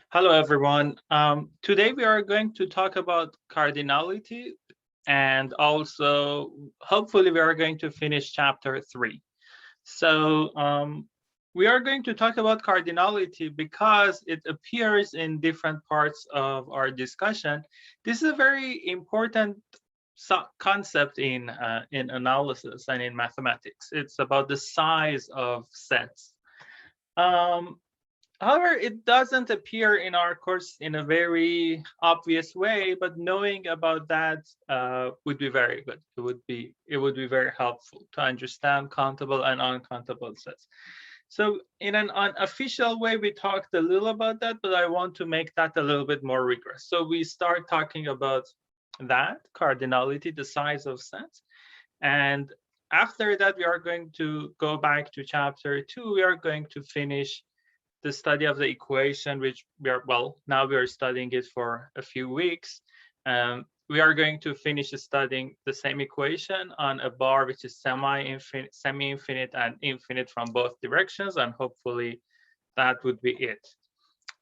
Hello, everyone. Today we are going to talk about cardinality, and also hopefully we are going to finish chapter 3. So we are going to talk about cardinality because it appears in different parts of our discussion. This is a very important concept in analysis and in mathematics. It's about the size of sets. However, it doesn't appear in our course in a very obvious way, but knowing about that would be very good. It would be very helpful to understand countable and uncountable sets. So in an unofficial way, we talked a little about that, but I want to make that a little bit more rigorous. So we start talking about that, cardinality, the size of sets. And after that, we are going to go back to chapter 2. We are going to finish the study of the equation, which now we are studying it for a few weeks. We are going to finish studying the same equation on a bar which is semi-infinite and infinite from both directions, and hopefully that would be it.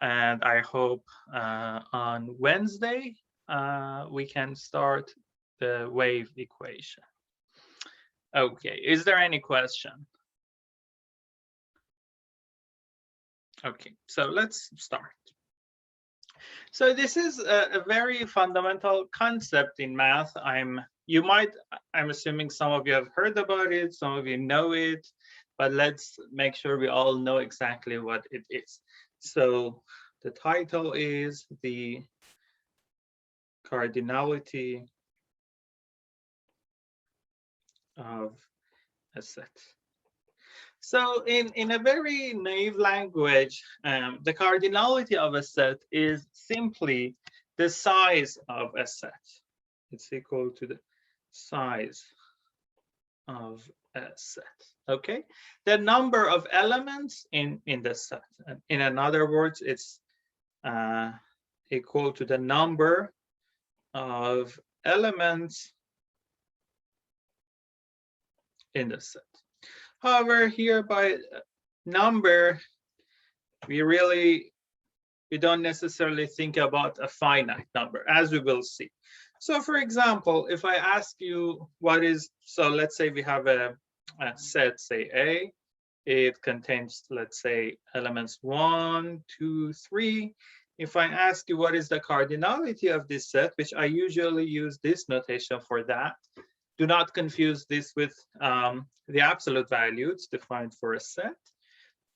And I hope on Wednesday we can start the wave equation. Okay, is there any question? Okay, so let's start. So this is a very fundamental concept in math. I'm assuming some of you have heard about it, some of you know it, but let's make sure we all know exactly what it is. So the title is the cardinality of a set. So in a very naive language, the cardinality of a set is simply the size of a set. It's equal to the size of a set, okay? The number of elements in the set. In other words, it's equal to the number of elements in the set. However, here by number, we don't necessarily think about a finite number, as we will see. So for example, if I ask you so let's say we have a set, say A, it contains, let's say, elements 1, 2, 3. If I ask you what is the cardinality of this set, which I usually use this notation for that, do not confuse this with the absolute value. It's defined for a set.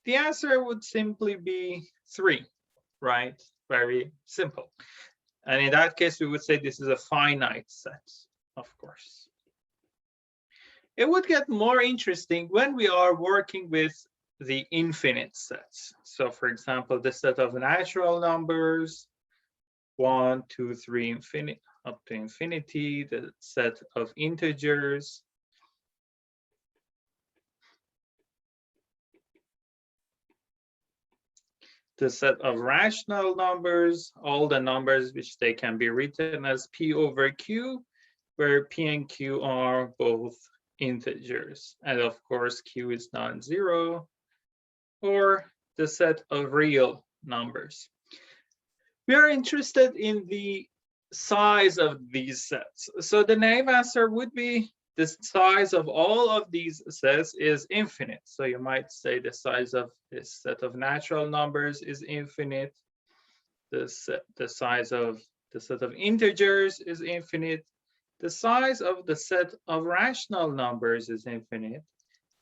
The answer would simply be 3, right? Very simple. And in that case, we would say this is a finite set, of course. It would get more interesting when we are working with the infinite sets. So for example, the set of natural numbers, 1, 2, 3, infinite, up to infinity, the set of integers, the set of rational numbers, all the numbers which they can be written as P over Q, where P and Q are both integers. And of course, Q is non-zero, or the set of real numbers. We are interested in the size of these sets. So the naive answer would be the size of all of these sets is infinite. So you might say the size of this set of natural numbers is infinite. The size of the set of integers is infinite. The size of the set of rational numbers is infinite.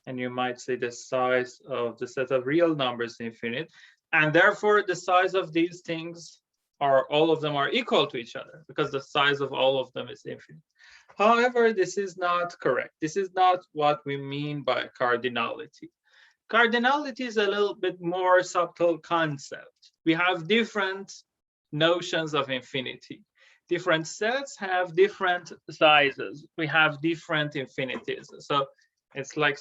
And you might say the size of the set of real numbers is infinite. And therefore, the size of these things all of them are equal to each other because the size of all of them is infinite. However, this is not correct. This is not what we mean by cardinality. Cardinality is a little bit more subtle concept. We have different notions of infinity. Different sets have different sizes. We have different infinities. So it's like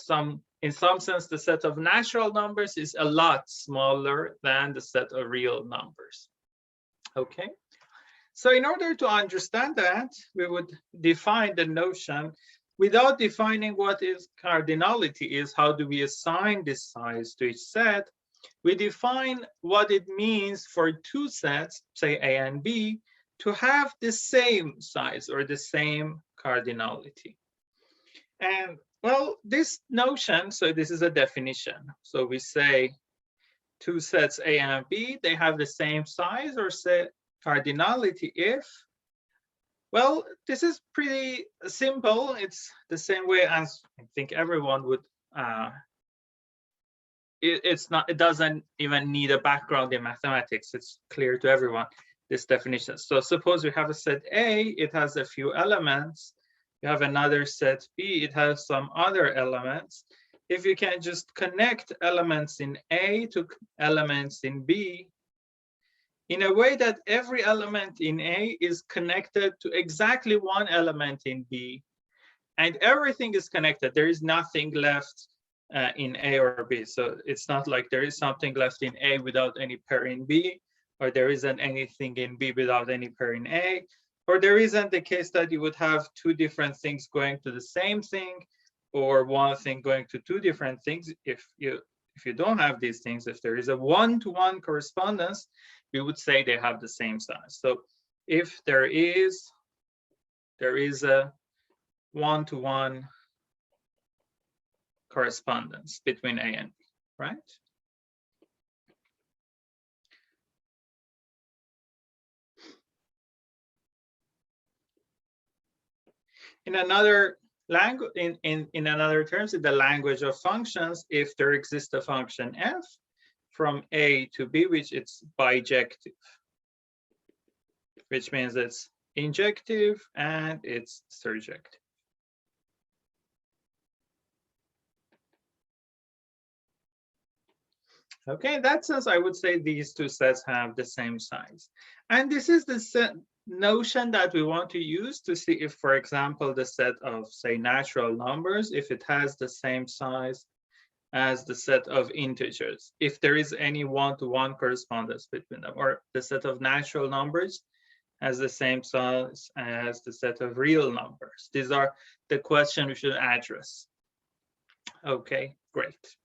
in some sense, the set of natural numbers is a lot smaller than the set of real numbers. Okay, so in order to understand that, we would define the notion. Without defining what is cardinality is, how do we assign this size to each set, we define what it means for two sets, say A and B, to have the same size or the same cardinality. And well, this notion, so this is a definition. So we say two sets A and B, they have the same size or set cardinality if, well, this is pretty simple. It's the same way as I think everyone would, it doesn't even need a background in mathematics. It's clear to everyone, this definition. So suppose we have a set A, it has a few elements. You have another set B, it has some other elements. If you can just connect elements in A to elements in B, in a way that every element in A is connected to exactly one element in B, and everything is connected. There is nothing left in A or B. So it's not like there is something left in A without any pair in B, or there isn't anything in B without any pair in A, or there isn't the case that you would have two different things going to the same thing, or one thing going to two different things. If you don't have these things, if there is a one-to-one correspondence, we would say they have the same size. So if there is a one-to-one correspondence between A and B, right? In another language, in another terms, in the language of functions, if there exists a function f from A to B, which it's bijective, which means it's injective and it's surjective. Okay, in that sense, I would say these two sets have the same size. And this is the notion that we want to use to see if, for example, the set of, say, natural numbers, if it has the same size as the set of integers, if there is any one-to-one correspondence between them, or the set of natural numbers has the same size as the set of real numbers. These are the questions we should address. Okay, great.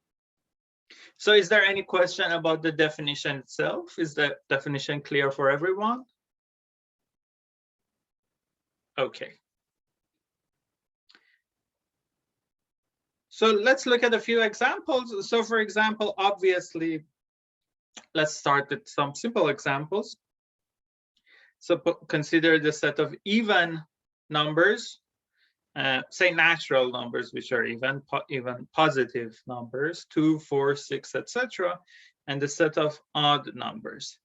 So is there any question about the definition itself? Is the definition clear for everyone? Okay. So let's look at a few examples. So for example, obviously, let's start with some simple examples. So consider the set of even numbers, say natural numbers, which are even positive numbers, 2, 4, 6, etc., and the set of odd numbers,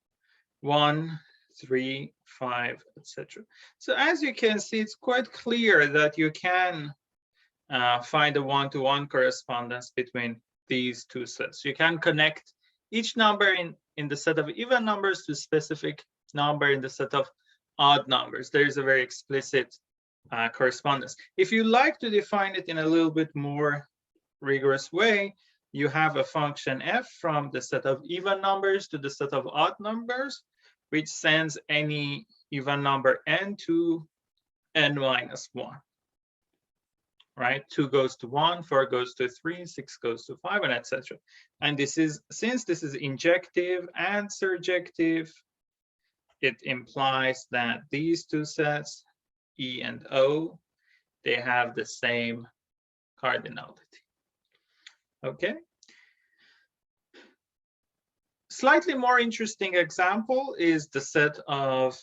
1, 3, 5, etc. So as you can see, it's quite clear that you can find a one-to-one correspondence between these two sets. You can connect each number in the set of even numbers to a specific number in the set of odd numbers. There is a very explicit correspondence. If you like to define it in a little bit more rigorous way, you have a function f from the set of even numbers to the set of odd numbers, which sends any even number n to n-1. Right? 2 goes to 1, 4 goes to 3, 6 goes to 5, and etc. And this is, since this is injective and surjective, it implies that these two sets, E and O, they have the same cardinality. Okay. Slightly more interesting example is the set of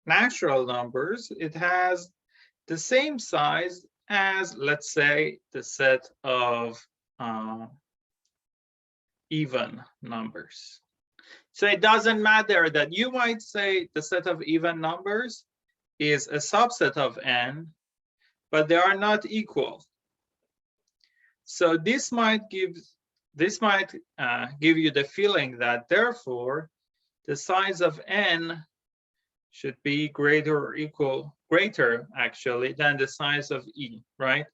natural numbers. It has the same size as, let's say, the set of even numbers. So it doesn't matter that you might say the set of even numbers is a subset of n, but they are not equal. So this might give you the feeling that therefore the size of n should be greater actually than the size of E, right?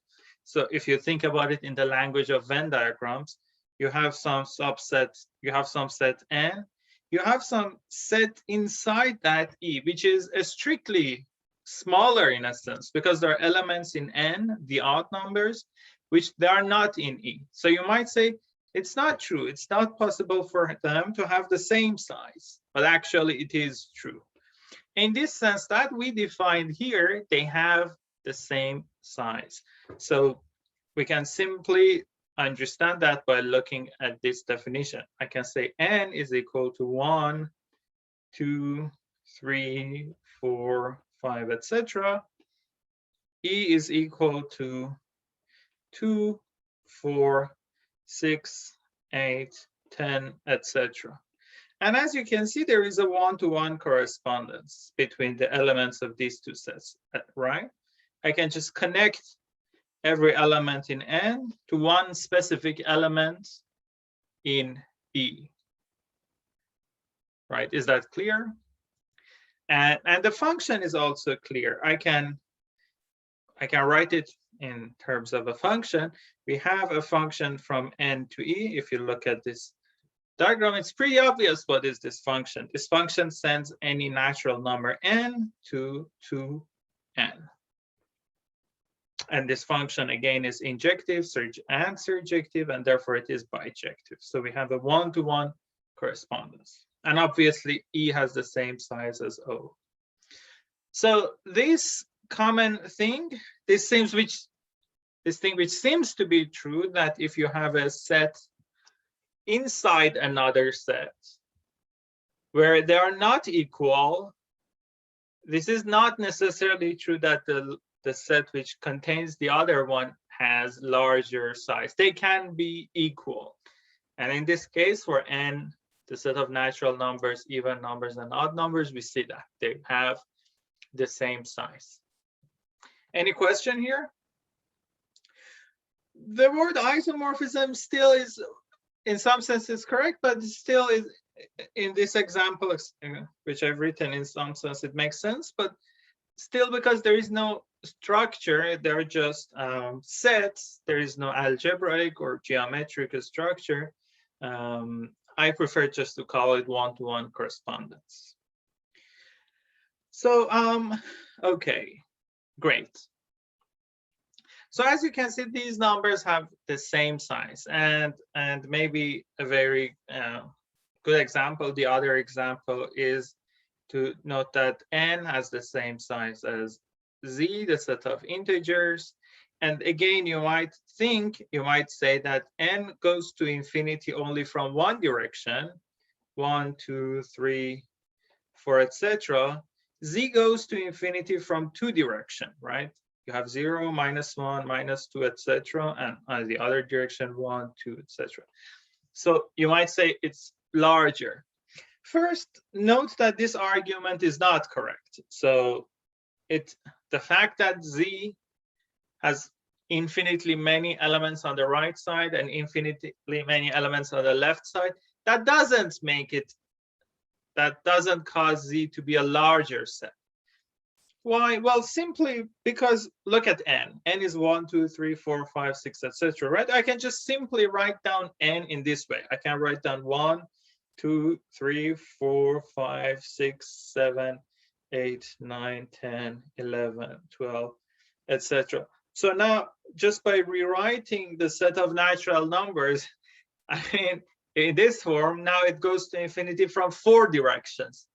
So if you think about it in the language of Venn diagrams, you have some subset, you have some set n, you have some set inside that E, which is a strictly smaller in a sense, because there are elements in n, the odd numbers, which they are not in E. So you might say It's not true. It's not possible for them to have the same size, but actually it is true. In this sense that we defined here, they have the same size. So we can simply understand that by looking at this definition. I can say n is equal to 1, 2, 3, 4, 5, etc. E is equal to 2, 4, 6, 8, 10, etc. And as you can see, there is a one-to-one correspondence between the elements of these two sets, right? I can just connect every element in N to one specific element in E, right? Is that clear? And the function is also clear. I can write it in terms of a function. We have a function from N to E. If you look at this diagram, it's pretty obvious what is this function. This function sends any natural number n to 2n. And this function, again, is injective and surjective, and therefore it is bijective. So we have a one-to-one correspondence. And obviously, E has the same size as O. So this common thing, this thing which seems to be true, that if you have a set inside another set where they are not equal, this is not necessarily true that the set which contains the other one has larger size. They can be equal. And in this case, for n, the set of natural numbers, even numbers and odd numbers, we see that they have the same size. Any question here? The word isomorphism still is, in some sense, is correct, but still is, in this example, which I've written, in some sense it makes sense, but still, because there is no structure, there are just sets, there is no algebraic or geometric structure, I prefer just to call it one-to-one correspondence. So, okay, great. So as you can see, these numbers have the same size, and maybe a very good example, the other example is to note that n has the same size as z, the set of integers. And again, you might say that n goes to infinity only from one direction, 1, 2, 3, 4, etc. Z goes to infinity from two directions, right? You have 0, -1, -2, etc. And the other direction, 1, 2, etc. So you might say it's larger. First, note that this argument is not correct. So the fact that Z has infinitely many elements on the right side and infinitely many elements on the left side, that doesn't cause Z to be a larger set. Why? Well, simply because look at n. N is 1, 2, 3, 4, 5, 6, etc. Right? I can just simply write down n in this way. I can write down 1, 2, 3, 4, 5, 6, 7, 8, 9, 10, 11, 12, etc. So now, just by rewriting the set of natural numbers, I mean, in this form, now it goes to infinity from 4 directions,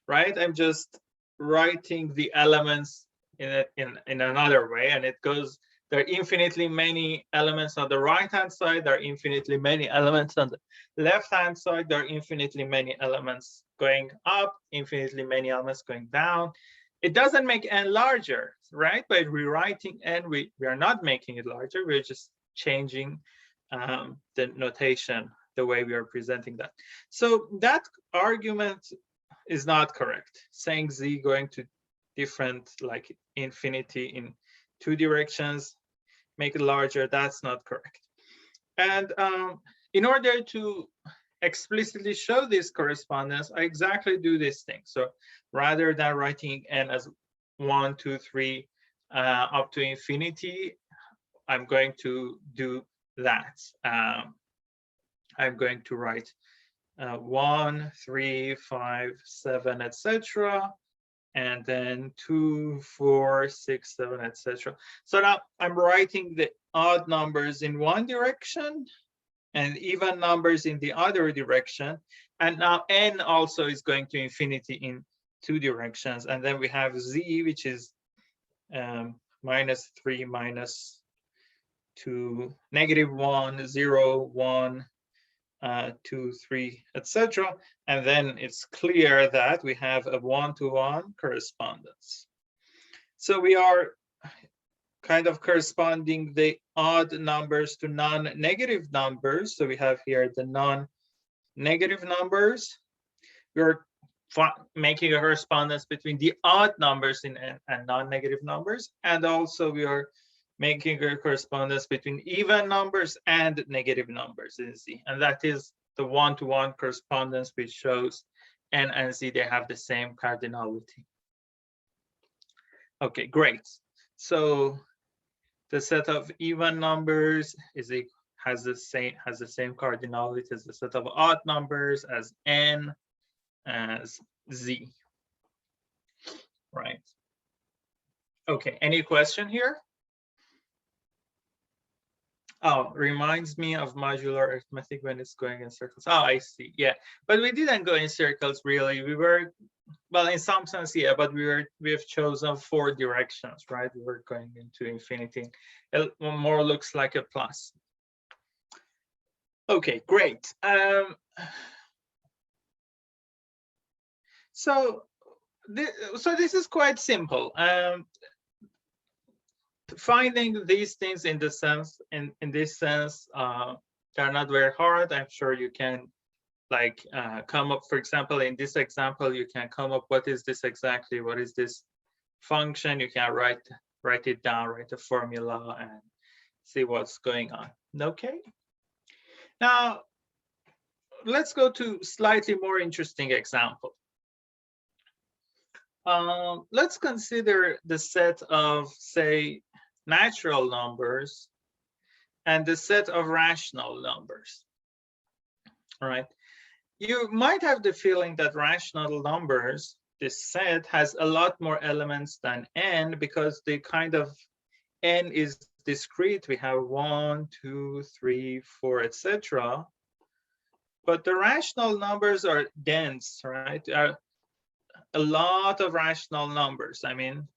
right? I'm just writing the elements in another way, and it goes, there are infinitely many elements on the right-hand side, there are infinitely many elements on the left-hand side, there are infinitely many elements going up, infinitely many elements going down. It doesn't make n larger, right? By rewriting n, we are not making it larger, we're just changing the notation, the way we are presenting that. So that argument is not correct. Saying Z going to different, like infinity in two directions, make it larger, that's not correct. And in order to explicitly show this correspondence, I exactly do this thing. So rather than writing n as 1, 2, 3 up to infinity, I'm going to do that. I'm going to write 1, 3, 5, 7, etc. And then 2, 4, 6, 7, etc. So now I'm writing the odd numbers in one direction and even numbers in the other direction. And now n also is going to infinity in two directions. And then we have z, which is -3, -2, -1, 0, 1, 2, 3, etc. And then it's clear that we have a one-to-one correspondence. So we are kind of corresponding the odd numbers to non-negative numbers. So we have here the non-negative numbers. We're making a correspondence between the odd numbers in n and non-negative numbers. And also we are making a correspondence between even numbers and negative numbers in Z. And that is the one-to-one correspondence, which shows n and Z, they have the same cardinality. Okay, great. So the set of even numbers has the same cardinality as the set of odd numbers, as n, as Z. Right. Okay, any question here? Oh, reminds me of modular arithmetic when it's going in circles. Oh, I see. Yeah, but we didn't go in circles really. We were, well, in some sense, yeah, but we've chosen 4 directions, right? We were going into infinity. It more looks like a plus. Okay, great. So this is quite simple. Finding these things in this sense, they're not very hard. I'm sure you can like come up, for example, in this example, you can come up, what is this exactly? What is this function? You can write it down, write a formula and see what's going on. Okay. Now, let's go to slightly more interesting example. Let's consider the set of, say, natural numbers and the set of rational numbers. All right. You might have the feeling that rational numbers, this set, has a lot more elements than n, because the kind of n is discrete. We have 1, 2, 3, 4, etc. But the rational numbers are dense, right? A lot of rational numbers. I mean,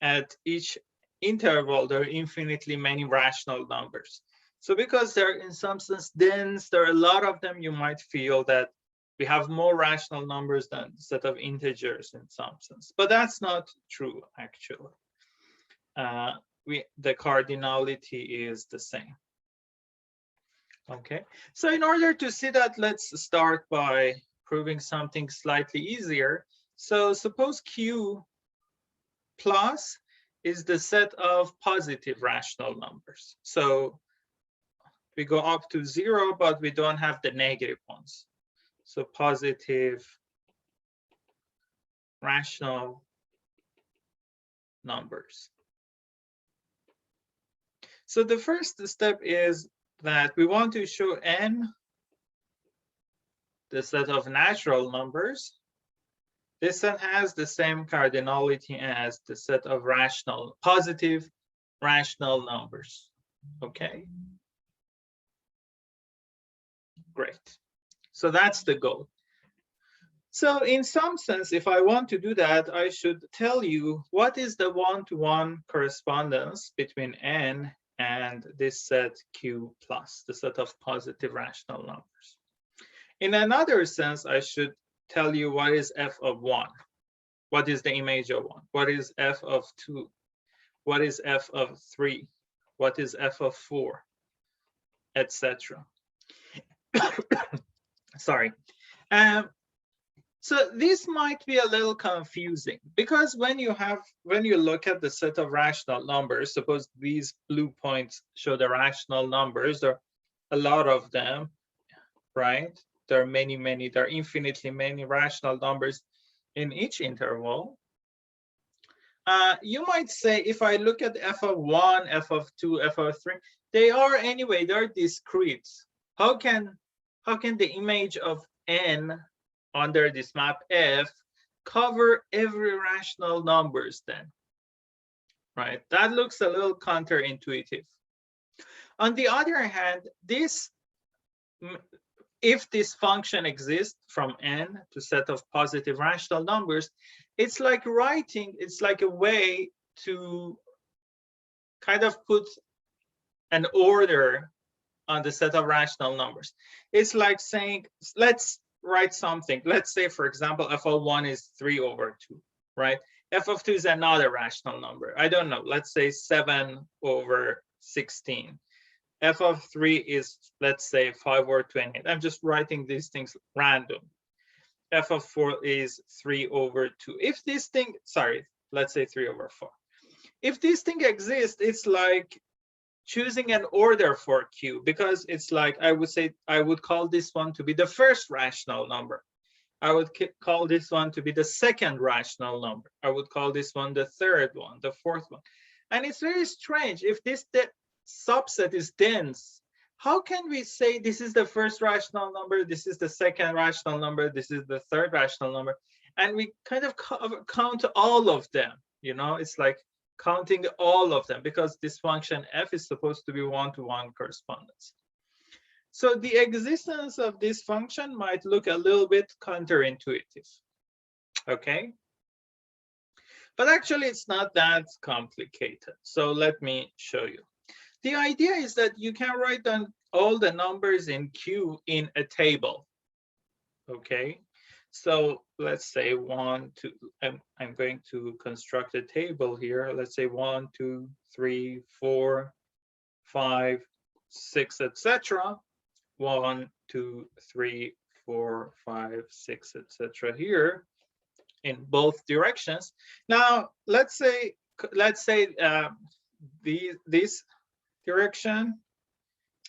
at each interval, there are infinitely many rational numbers. So because they're in some sense dense, there are a lot of them, you might feel that we have more rational numbers than a set of integers in some sense. But that's not true, actually. The cardinality is the same. Okay, so in order to see that, let's start by proving something slightly easier. So suppose Q plus is the set of positive rational numbers. So we go up to 0, but we don't have the negative ones. So positive rational numbers. So the first step is that we want to show n, the set of natural numbers. This set has the same cardinality as the set of positive rational numbers. Okay. Great. So that's the goal. So in some sense, if I want to do that, I should tell you what is the one-to-one correspondence between n and this set Q plus, the set of positive rational numbers. In another sense, I should tell you what is f of 1. What is the image of 1? What is f of 2? What is f of 3? What is f of 4? Etc. Sorry. So this might be a little confusing, because when you look at the set of rational numbers, suppose these blue points show the rational numbers, there are a lot of them, right? There are many, there are infinitely many rational numbers in each interval. You might say, if I look at f of 1, f of 2, f of 3, they are anyway, they're discrete. How can the image of n under this map F cover every rational numbers then? Right? That looks a little counterintuitive. On the other hand, this if this function exists from n to set of positive rational numbers, it's like writing, it's like a way to kind of put an order on the set of rational numbers. It's like saying, let's write something. Let's say, for example, f of 1 is 3 over 2, right? F of 2 is another rational number. I don't know. Let's say 7 over 16. F of 3 is, let's say, 5 over 28. I'm just writing these things random. F of 4 is 3 over 2. If this thing, sorry, let's say 3 over 4. If this thing exists, it's like choosing an order for Q, because it's like, I would say, I would call this one to be the first rational number. I would call this one to be the second rational number. I would call this one the third one, the fourth one. And it's very strange. If this subset is dense, how can we say this is the first rational number, this is the second rational number, this is the third rational number, and we kind of count all of them? You know, it's like counting all of them, because this function f is supposed to be one-to-one correspondence. So the existence of this function might look a little bit counterintuitive, okay? But actually, it's not that complicated. So let me show you. The idea is that you can write down all the numbers in Q in a table, okay? So let's say 1, 2, I'm going to construct a table here. Let's say 1, 2, 3, 4, 5, 6, etc. 1, 2, 3, 4, 5, 6, etc. here in both directions. Now let's say this direction,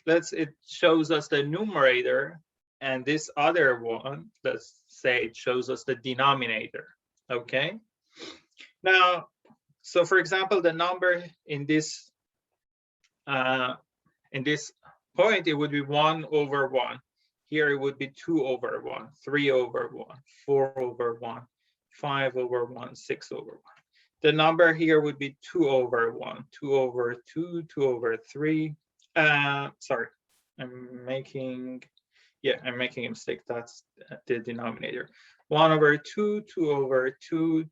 it shows us the numerator, and this other one, let's say it shows us the denominator, okay? Now, so for example, the number in this point, it would be 1 over 1. Here it would be 2 over 1, 3 over 1, 4 over 1, 5 over 1, 6 over 1. The number here would be 2 over 1, 2 over 2, 2 over 3. Sorry, I'm making a mistake. That's the denominator. 1 over 2, 2 over 2,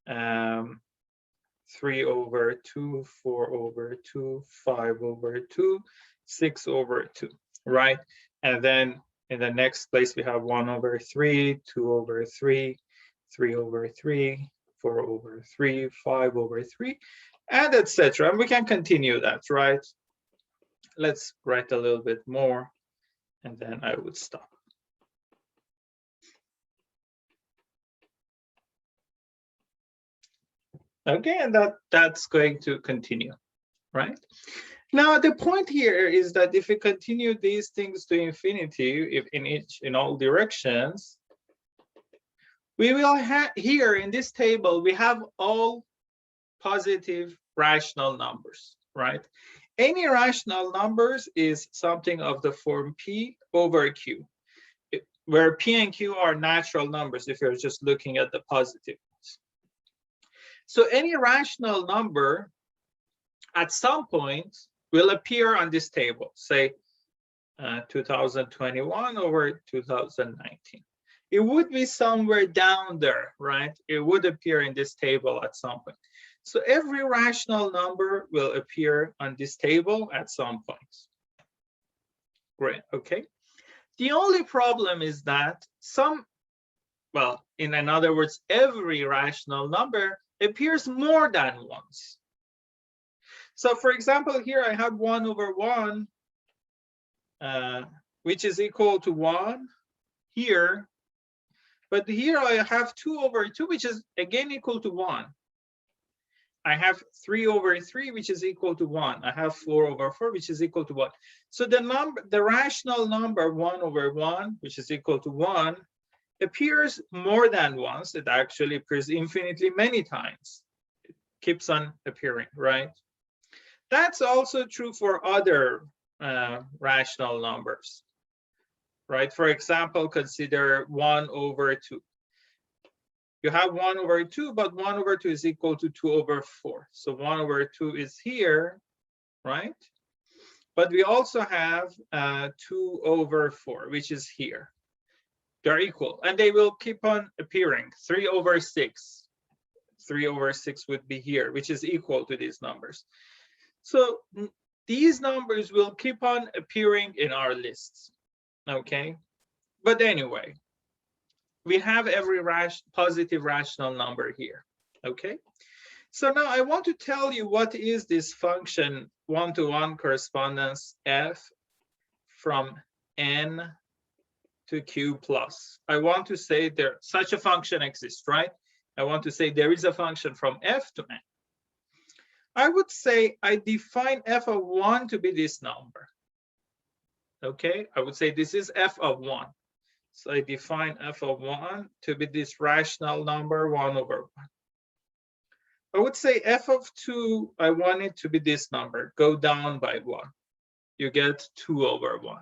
3 over 2, 4 over 2, 5 over 2, 6 over 2, right? And then in the next place, we have 1 over 3, 2 over 3, 3 over 3, 4 over 3, 5 over 3, and etc. And we can continue that, right? Let's write a little bit more, and then I would stop. Okay, and that's going to continue, right? Now, the point here is that if we continue these things to infinity, if in all directions, we will have here in this table, we have all positive rational numbers, right? Any rational numbers is something of the form P over Q, where P and Q are natural numbers if you're just looking at the positive ones. So any rational number at some point will appear on this table, say 2021 over 2019. It would be somewhere down there, right? It would appear in this table at some point. So every rational number will appear on this table at some point. Great, okay. The only problem is that in other words, every rational number appears more than once. So for example, here I have 1 over 1, which is equal to 1 here. But here I have 2 over 2, which is again equal to 1. I have 3 over 3, which is equal to 1. I have 4 over 4, which is equal to 1. So the rational number 1 over 1, which is equal to 1, appears more than once. It actually appears infinitely many times. It keeps on appearing, right? That's also true for other rational numbers, right? For example, consider 1 over 2. You have 1 over 2, but 1 over 2 is equal to 2 over 4. So 1 over 2 is here, right? But we also have 2 over 4, which is here. They're equal, and they will keep on appearing. 3 over 6. 3 over 6 would be here, which is equal to these numbers. So these numbers will keep on appearing in our lists, okay? But anyway, we have every positive rational number here, okay? So now I want to tell you what is this function one-to-one correspondence f from n to q plus. I want to say there such a function exists, right? I want to say there is a function from f to n. I would say I define f of 1 to be this number. Okay, I would say this is f of 1. So I define f of 1 to be this rational number 1 over 1. I would say f of 2, I want it to be this number. Go down by 1. You get 2 over 1.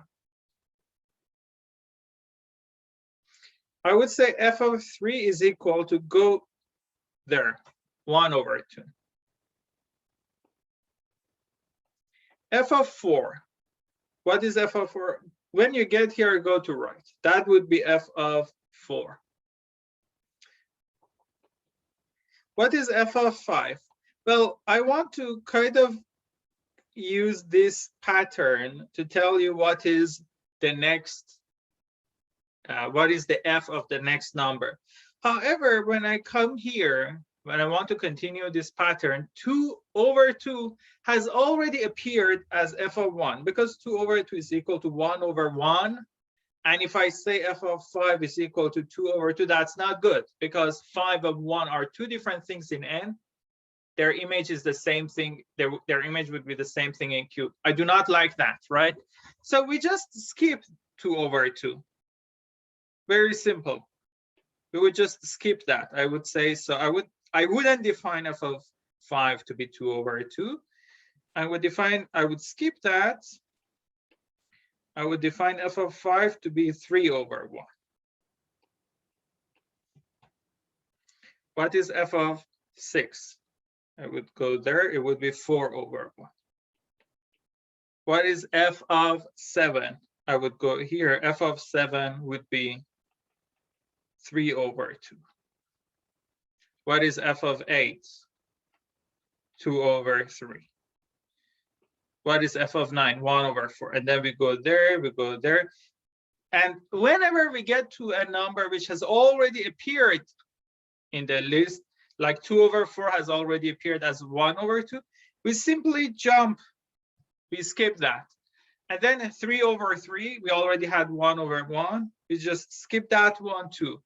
I would say f of 3 is equal to go there, 1 over 2. F of 4. What is f of 4? When you get here, go to right. That would be f of 4. What is f of 5? Well, I want to kind of use this pattern to tell you what is the next, what is the f of the next number. However, when I come here, when I want to continue this pattern, 2 over 2 has already appeared as f of 1 because 2 over 2 is equal to 1 over 1. And if I say f of 5 is equal to 2 over 2, that's not good because 5 of 1 are two different things in n. Their image is the same thing. Their image would be the same thing in Q. I do not like that, right? So we just skip 2 over 2. Very simple. We would just skip that. I would say, so I wouldn't define f of 5 to be 2 over 2. I would skip that. I would define f of 5 to be 3 over 1. What is f of 6? I would go there. It would be 4 over 1. What is f of 7? I would go here. F of 7 would be 3 over 2. What is f of 8? 2 over 3. What is f of 9? 1 over 4. And then we go there, we go there. And whenever we get to a number which has already appeared in the list, like 2 over 4 has already appeared as 1 over 2, we simply jump, we skip that. And then 3 over 3, we already had 1 over 1. We just skip that one too.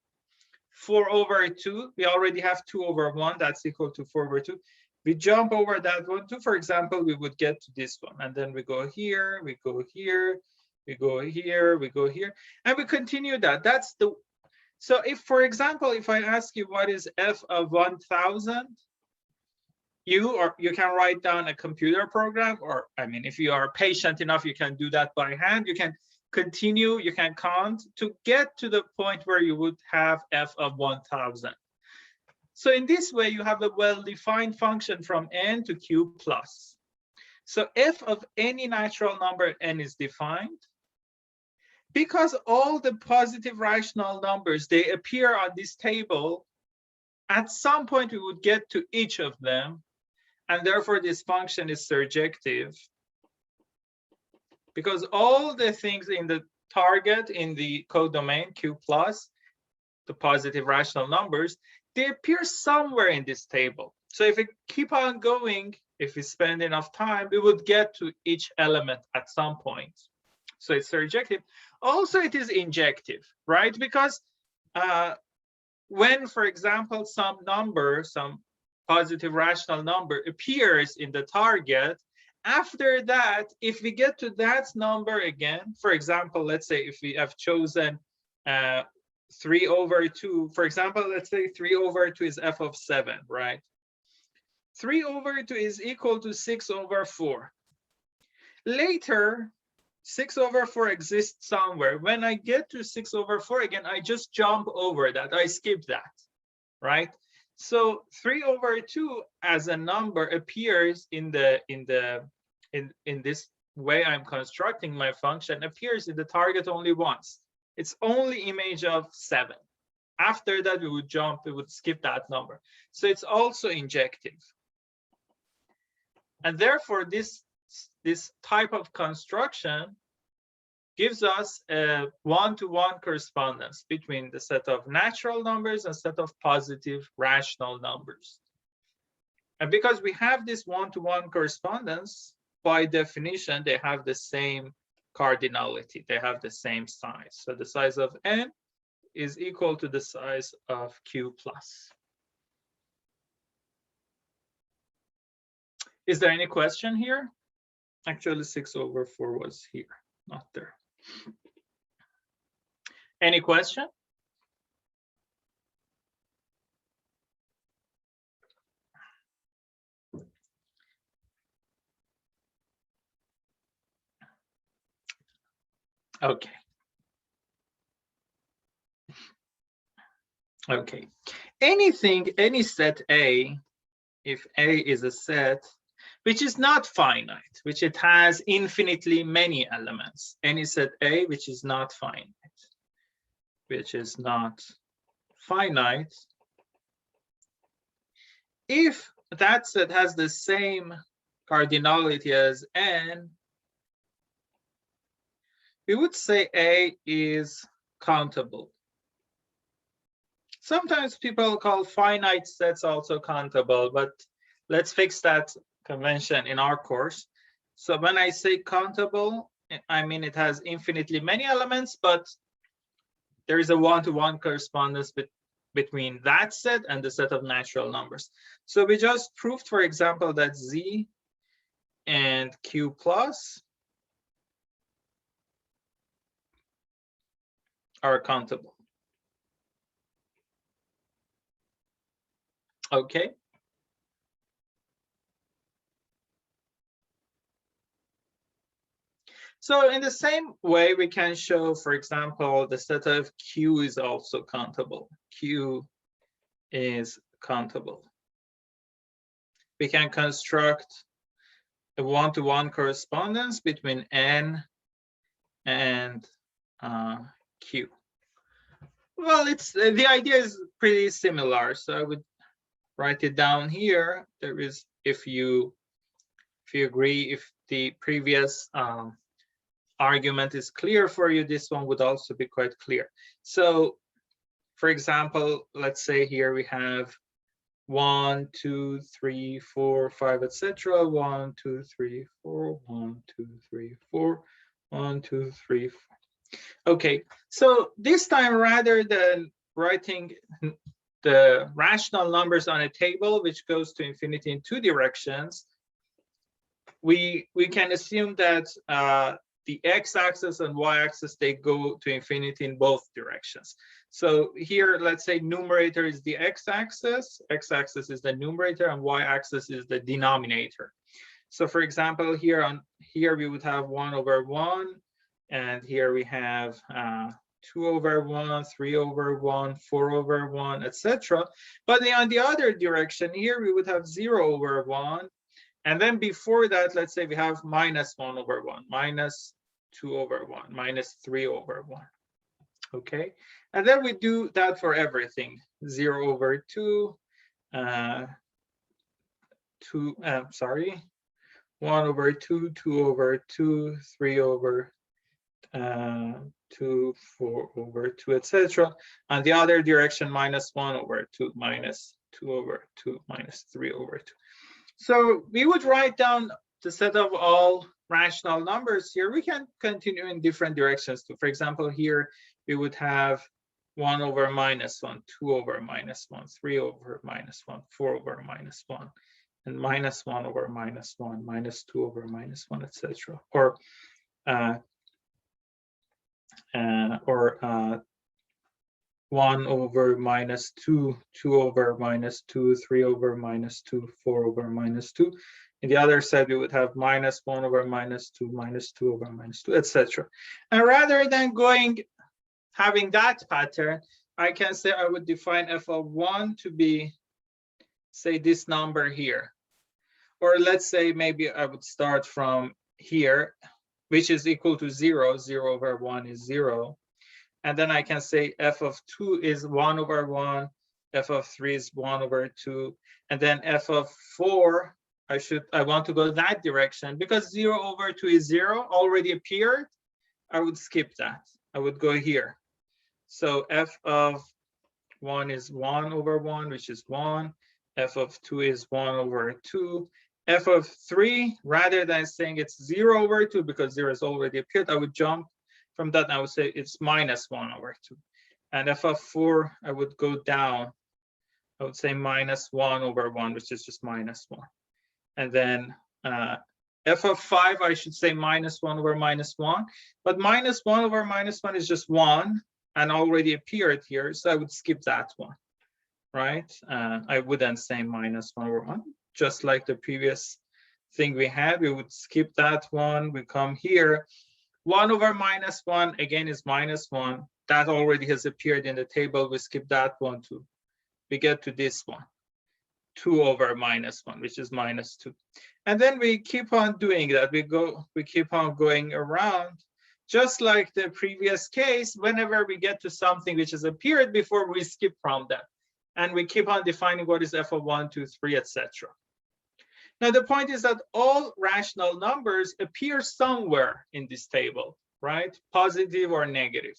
4 over 2, we already have 2 over 1. That's equal to 4 over 2. We jump over that one too. For example, we would get to this one. And then we go here, we go here, we go here, we go here. And we continue that. That's the... So if, for example, if I ask you what is f of 1000, you can write down a computer program, or I mean, if you are patient enough, you can do that by hand. You can continue, you can count to get to the point where you would have f of 1000. So in this way, you have a well-defined function from n to q plus. So f of any natural number n is defined. Because all the positive rational numbers, they appear on this table, at some point we would get to each of them, and therefore this function is surjective. Because all the things in the target, in the codomain Q plus, the positive rational numbers, they appear somewhere in this table. So if we keep on going, if we spend enough time, we would get to each element at some point. So it's surjective. Also, it is injective, right? Because when, for example, some number, some positive rational number appears in the target, after that, if we get to that number again, for example, let's say if we have chosen 3 over 2, for example, let's say 3 over 2 is f of 7, right? 3 over 2 is equal to 6 over 4. Later, 6 over 4 exists somewhere. When I get to 6 over 4 again, I just jump over that. I skip that, right? So 3 over 2 as a number appears in this way I'm constructing my function appears in the target only once. It's only image of 7. After that, we would skip that number. So it's also injective. And therefore, this type of construction gives us a one-to-one correspondence between the set of natural numbers and set of positive rational numbers. And because we have this one-to-one correspondence, by definition, they have the same cardinality. They have the same size. So the size of n is equal to the size of q plus. Is there any question here? Actually, 6/4 was here, not there. Any question? Okay. Okay. Any set A, if A is a set which is not finite, which it has infinitely many elements, any set A which is not finite, if that set has the same cardinality as n, we would say A is countable. Sometimes people call finite sets also countable, but let's fix that convention in our course. So when I say countable, I mean it has infinitely many elements, but there is a one-to-one correspondence between that set and the set of natural numbers. So we just proved, for example, that Z and Q plus are countable. Okay. So in the same way, we can show, for example, the set of Q is also countable. Q is countable. We can construct a one-to-one correspondence between N and Q. Well, the idea is pretty similar. So I would write it down here. There is, if you agree, if the previous argument is clear for you, this one would also be quite clear. So, for example, let's say here we have 1, 2, 3, 4, 5, etc. 1, 2, 3, 4, 1, 2, 3, 4, 1, 2, 3, 4. Okay, so this time, rather than writing the rational numbers on a table, which goes to infinity in 2 directions, we can assume that the x-axis and y-axis, they go to infinity in both directions. So here, let's say numerator is the x-axis is the numerator, and y-axis is the denominator. So for example, here we would have 1/1, and here we have 2/1, 3/1, 4/1, etc. But on the other direction, here we would have 0/1. And then before that, let's say we have -1/1, -2/1, -3/1. Okay, and then we do that for everything. 0/2, 1/2, 2/2, 3/2, 4/2, etc. On the other direction, -1/2, -2/2, -3/2. So we would write down the set of all rational numbers here. We can continue in different directions too. For example, here we would have 1/-1, 2/-1, 3/-1, 4/-1, and -1/-1, -2/-1, etc. Or 1/-2, 2/-2, 3/-2, 4/-2. In the other side, we would have -1/-2, -2/-2, etc. And rather than having that pattern, I can say I would define f of 1 to be, say, this number here. Or let's say maybe I would start from here, which is equal to 0. 0 over 1 is 0. And then I can say f of 2 is 1 over 1, f of 3 is 1 over 2, and then f of 4, I want to go that direction because 0 over 2 is 0, already appeared. I would skip that. I would go here. So f of 1 is 1 over 1, which is 1. F of 2 is 1 over 2. F of 3, rather than saying it's 0 over 2 because 0 has already appeared, I would jump from that. I would say it's minus 1 over 2. And f of 4, I would go down. I would say minus 1 over 1, which is just minus 1. And then f of 5, I should say minus 1 over minus 1. But minus 1 over minus 1 is just 1 and already appeared here. So I would skip that one, right? I wouldn't say minus 1 over 1. Just like the previous thing we had, we would skip that one. We come here. 1 over minus 1, again, is minus 1. That already has appeared in the table. We skip that one too. We get to this one. 2 over minus 1, which is minus 2. And then we keep on doing that. We keep on going around. Just like the previous case, whenever we get to something which has appeared before, we skip from that. And we keep on defining what is f of 1, 2, 3, etc. Now, the point is that all rational numbers appear somewhere in this table, right? Positive or negative,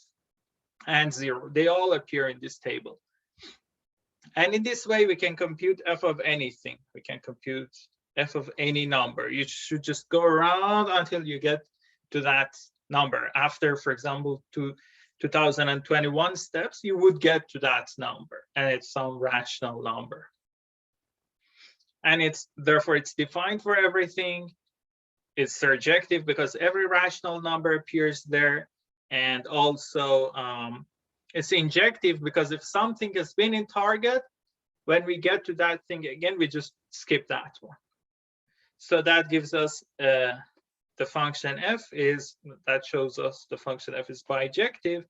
and 0. They all appear in this table. And in this way, we can compute f of anything. We can compute f of any number. You should just go around until you get to that number. After, for example, 2021 steps, you would get to that number, and it's some rational number. And therefore it's defined for everything. It's surjective because every rational number appears there. And also it's injective because if something has been in target, when we get to that thing again, we just skip that one. So that gives us the function f is, that shows us the function f is bijective,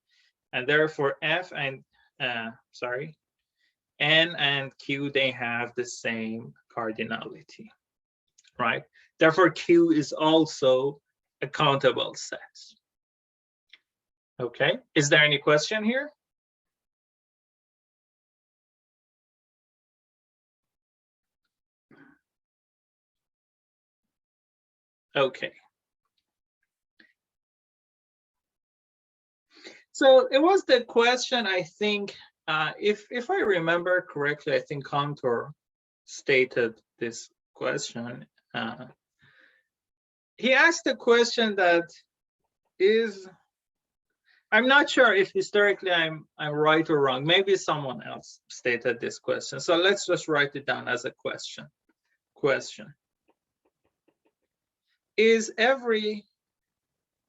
and therefore f and n and q, they have the same cardinality, right? Therefore q is also a countable set. Okay, is there any question here? Okay. So it was the question, I think, if I remember correctly, I think Cantor stated this question. He asked a question that is, I'm not sure if historically I'm right or wrong. Maybe someone else stated this question. So let's just write it down as a question. Is every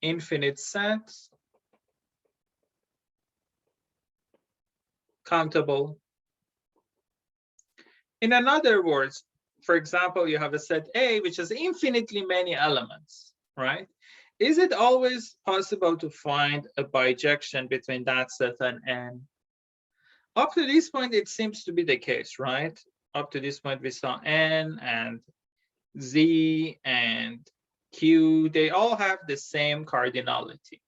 infinite set countable? In other words, for example, you have a set A which has infinitely many elements, right? Is it always possible to find a bijection between that set and N? Up to this point, it seems to be the case, right? Up to this point, we saw N and Z and Q, they all have the same cardinality.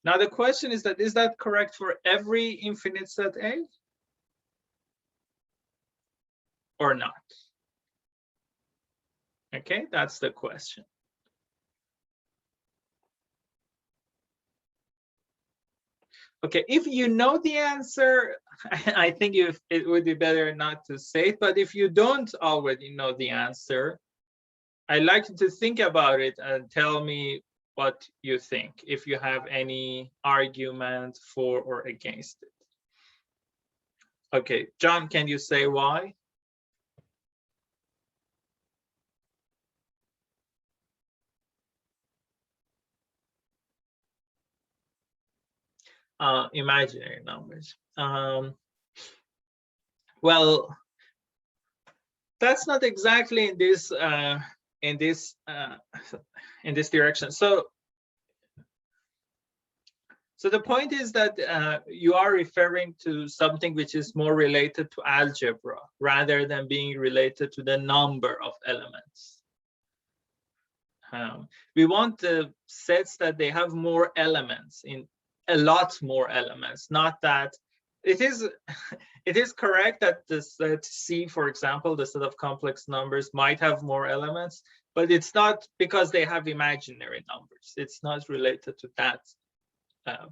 Now, the question is that correct for every infinite set A? Or not? Okay, that's the question. Okay, if you know the answer, I think it would be better not to say it, but if you don't already know the answer, I'd like you to think about it and tell me what you think, if you have any argument for or against it. Okay, John, can you say why? Imaginary numbers. Well, that's not exactly in this direction. So the point is that you are referring to something which is more related to algebra rather than being related to the number of elements. We want the sets that they have more elements, in a lot more elements, not that it is it is correct that the set C, for example, the set of complex numbers might have more elements, but it's not because they have imaginary numbers. It's not related to that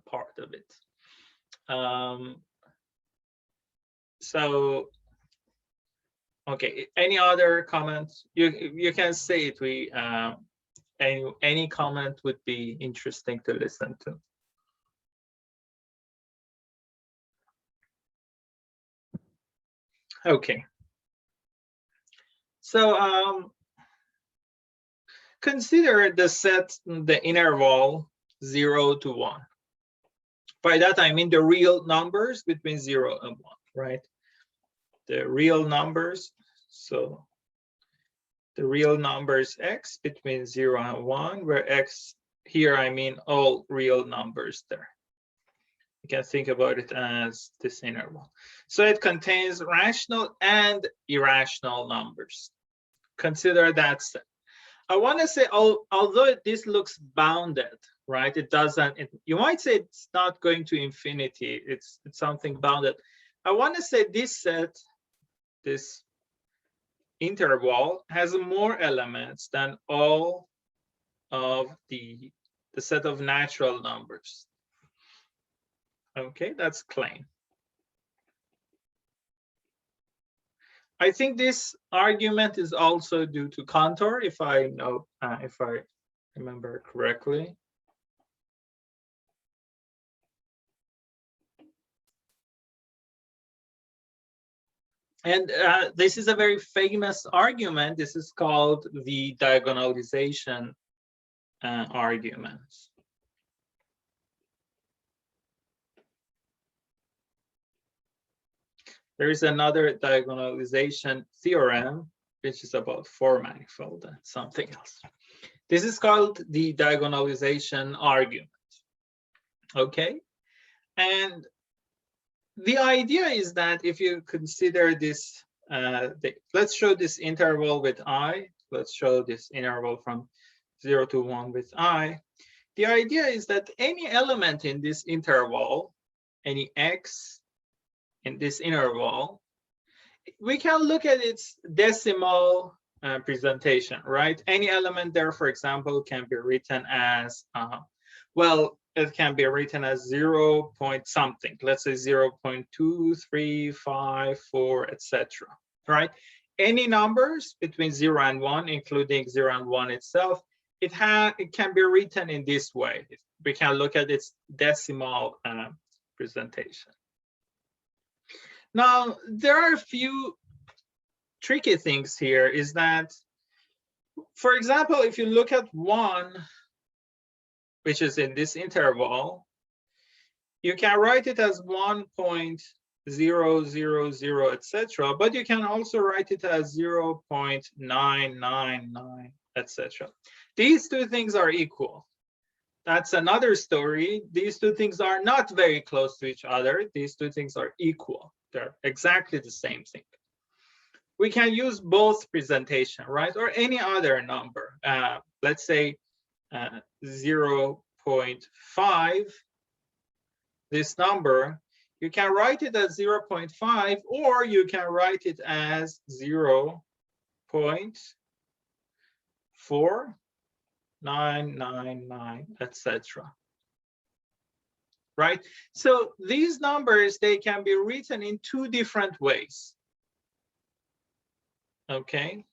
part of it. So, okay, any other comments? You can say it. Any comment would be interesting to listen to. Okay. So consider the set, the interval 0 to 1. By that I mean the real numbers between 0 and 1, right? The real numbers. So the real numbers x between 0 and 1, where x here I mean all real numbers there. You can think about it as this interval. So it contains rational and irrational numbers. Consider that set. I want to say, although this looks bounded, right? It doesn't. You might say it's not going to infinity. It's something bounded. I want to say this set, this interval, has more elements than all of the set of natural numbers. Okay, that's claim. I think this argument is also due to Cantor, if I remember correctly. And this is a very famous argument. This is called the diagonalization argument. There is another diagonalization theorem, which is about four manifold and something else. This is called the diagonalization argument. Okay, and the idea is that if you consider this, let's show this interval with I. Let's show this interval from 0 to 1 with I. The idea is that any element in this interval, any x in this interval, we can look at its decimal presentation, right? Any element there, for example, can be written as, well, it can be written as 0 point something. Let's say 0.2, 3, 5, 4, etc. Right? Any numbers between 0 and 1, including 0 and 1 itself, it can be written in this way. We can look at its decimal presentation. Now, there are a few tricky things here. Is that, for example, if you look at 1, which is in this interval, you can write it as 1.000, etc. But you can also write it as 0.999, etc. These two things are equal. That's another story. These two things are not very close to each other. These two things are equal. They're exactly the same thing. We can use both presentation, right? Or any other number. Let's say 0.5, this number, you can write it as 0.5, or you can write it as 0.4999, etc. Right? So these numbers, they can be written in two different ways. Okay.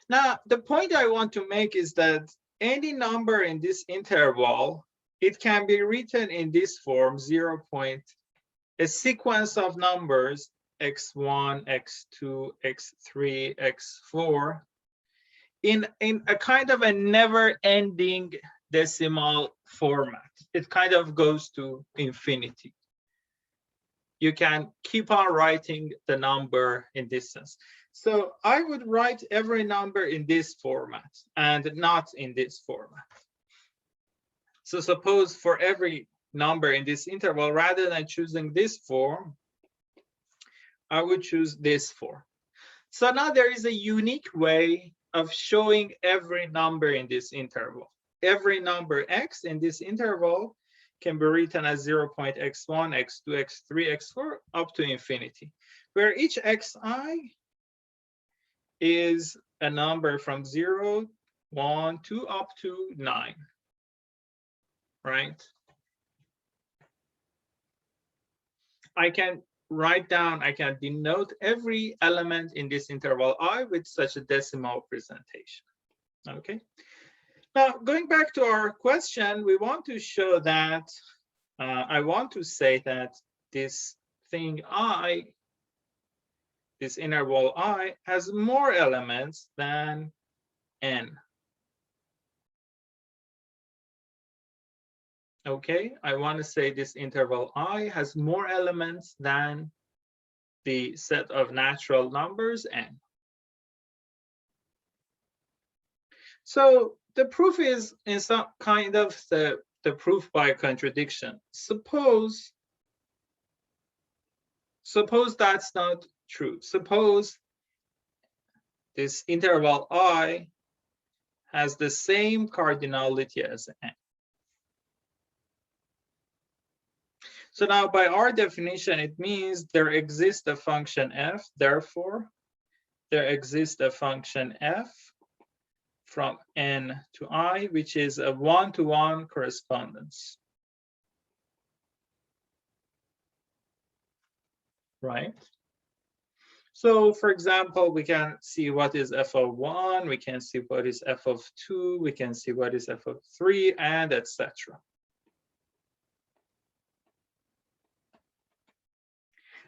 Now, the point I want to make is that any number in this interval, it can be written in this form, a sequence of numbers, x1, x2, x3, x4, in a kind of a never-ending decimal format. It kind of goes to infinity. You can keep on writing the number in this sense. So I would write every number in this format and not in this format. So suppose for every number in this interval, rather than choosing this form, I would choose this form. So now there is a unique way of showing every number in this interval. Every number x in this interval can be written as 0.x1, x2, x3, x4, up to infinity, where each xi is a number from 0, 1, 2, up to 9, right? I can write down, I can denote every element in this interval I with such a decimal presentation, okay? Now, going back to our question, we want to show that, I want to say that this thing I, this interval I, has more elements than n. Okay, I want to say this interval I has more elements than the set of natural numbers n. So the proof is in some kind of the proof by contradiction. Suppose that's not true. Suppose this interval I has the same cardinality as n. So now by our definition, it means there exists a function f, therefore there exists a function f from n to I, which is a one-to-one correspondence, right? So for example, we can see what is f of 1, we can see what is f of 2, we can see what is f of 3, and etc.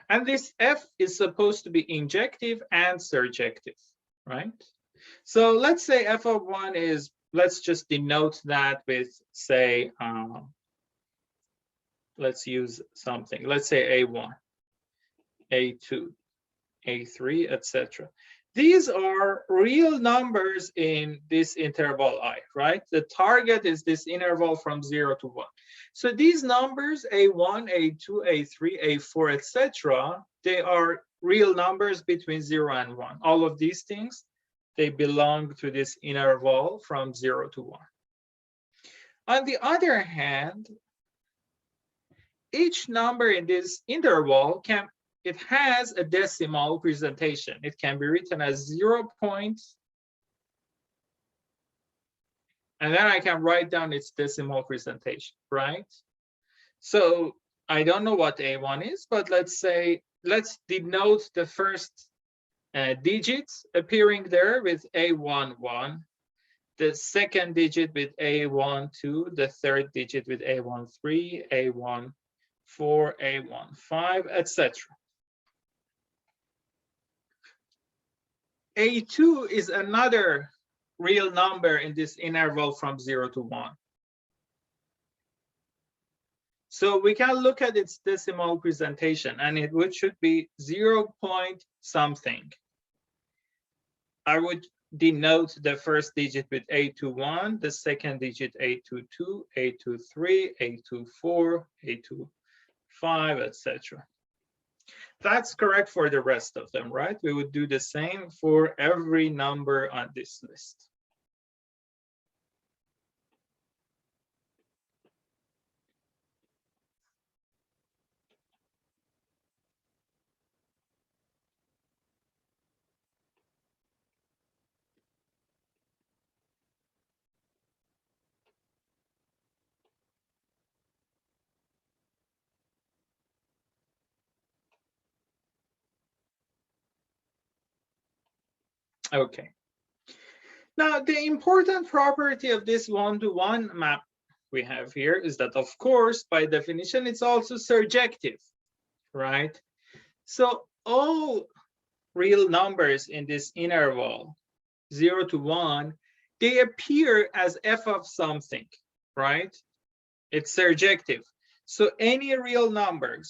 And this f is supposed to be injective and surjective, right? So let's say f of 1 is, let's just denote that with, say, let's use something. Let's say a1, a2, a3, etc. These are real numbers in this interval I, right? The target is this interval from 0 to 1. So these numbers, a1, a2, a3, a4, etc., they are real numbers between 0 and 1. All of these things, they belong to this interval from 0 to 1. On the other hand, each number in this interval it has a decimal presentation. It can be written as 0 points, and then I can write down its decimal presentation, right? So I don't know what a1 is, but let's denote the first digits appearing there with a11, the second digit with a12, the third digit with a13, a14, a15, etc. A2 is another real number in this interval from 0 to 1. So we can look at its decimal presentation, and it should be 0 point something. I would denote the first digit with A21, the second digit A22, A23, A24, A25, etc. That's correct for the rest of them, right? We would do the same for every number on this list. Okay. Now, the important property of this one-to-one map we have here is that, of course, by definition, it's also surjective, right? So all real numbers in this interval, 0 to 1, they appear as f of something, right? It's surjective. So any real number,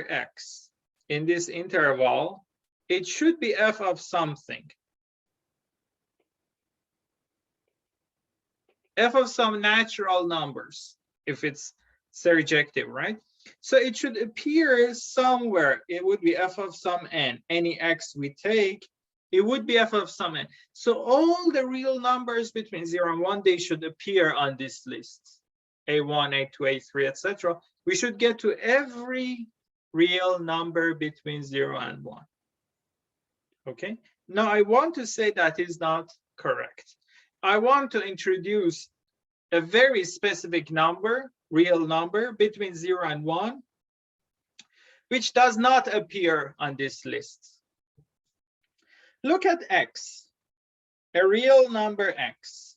x in this interval, it should be f of something. F of some natural numbers, if it's surjective, right? So it should appear somewhere. It would be f of some n. Any x we take, It would be f of some n. So all the real numbers between 0 and 1, they should appear on this list. A1, A2, A3, etc. We should get to every real number between 0 and 1. Okay. Now I want to say that is not correct. I want to introduce a very specific number, real number between 0 and 1, which does not appear on this list. Look at x, a real number x.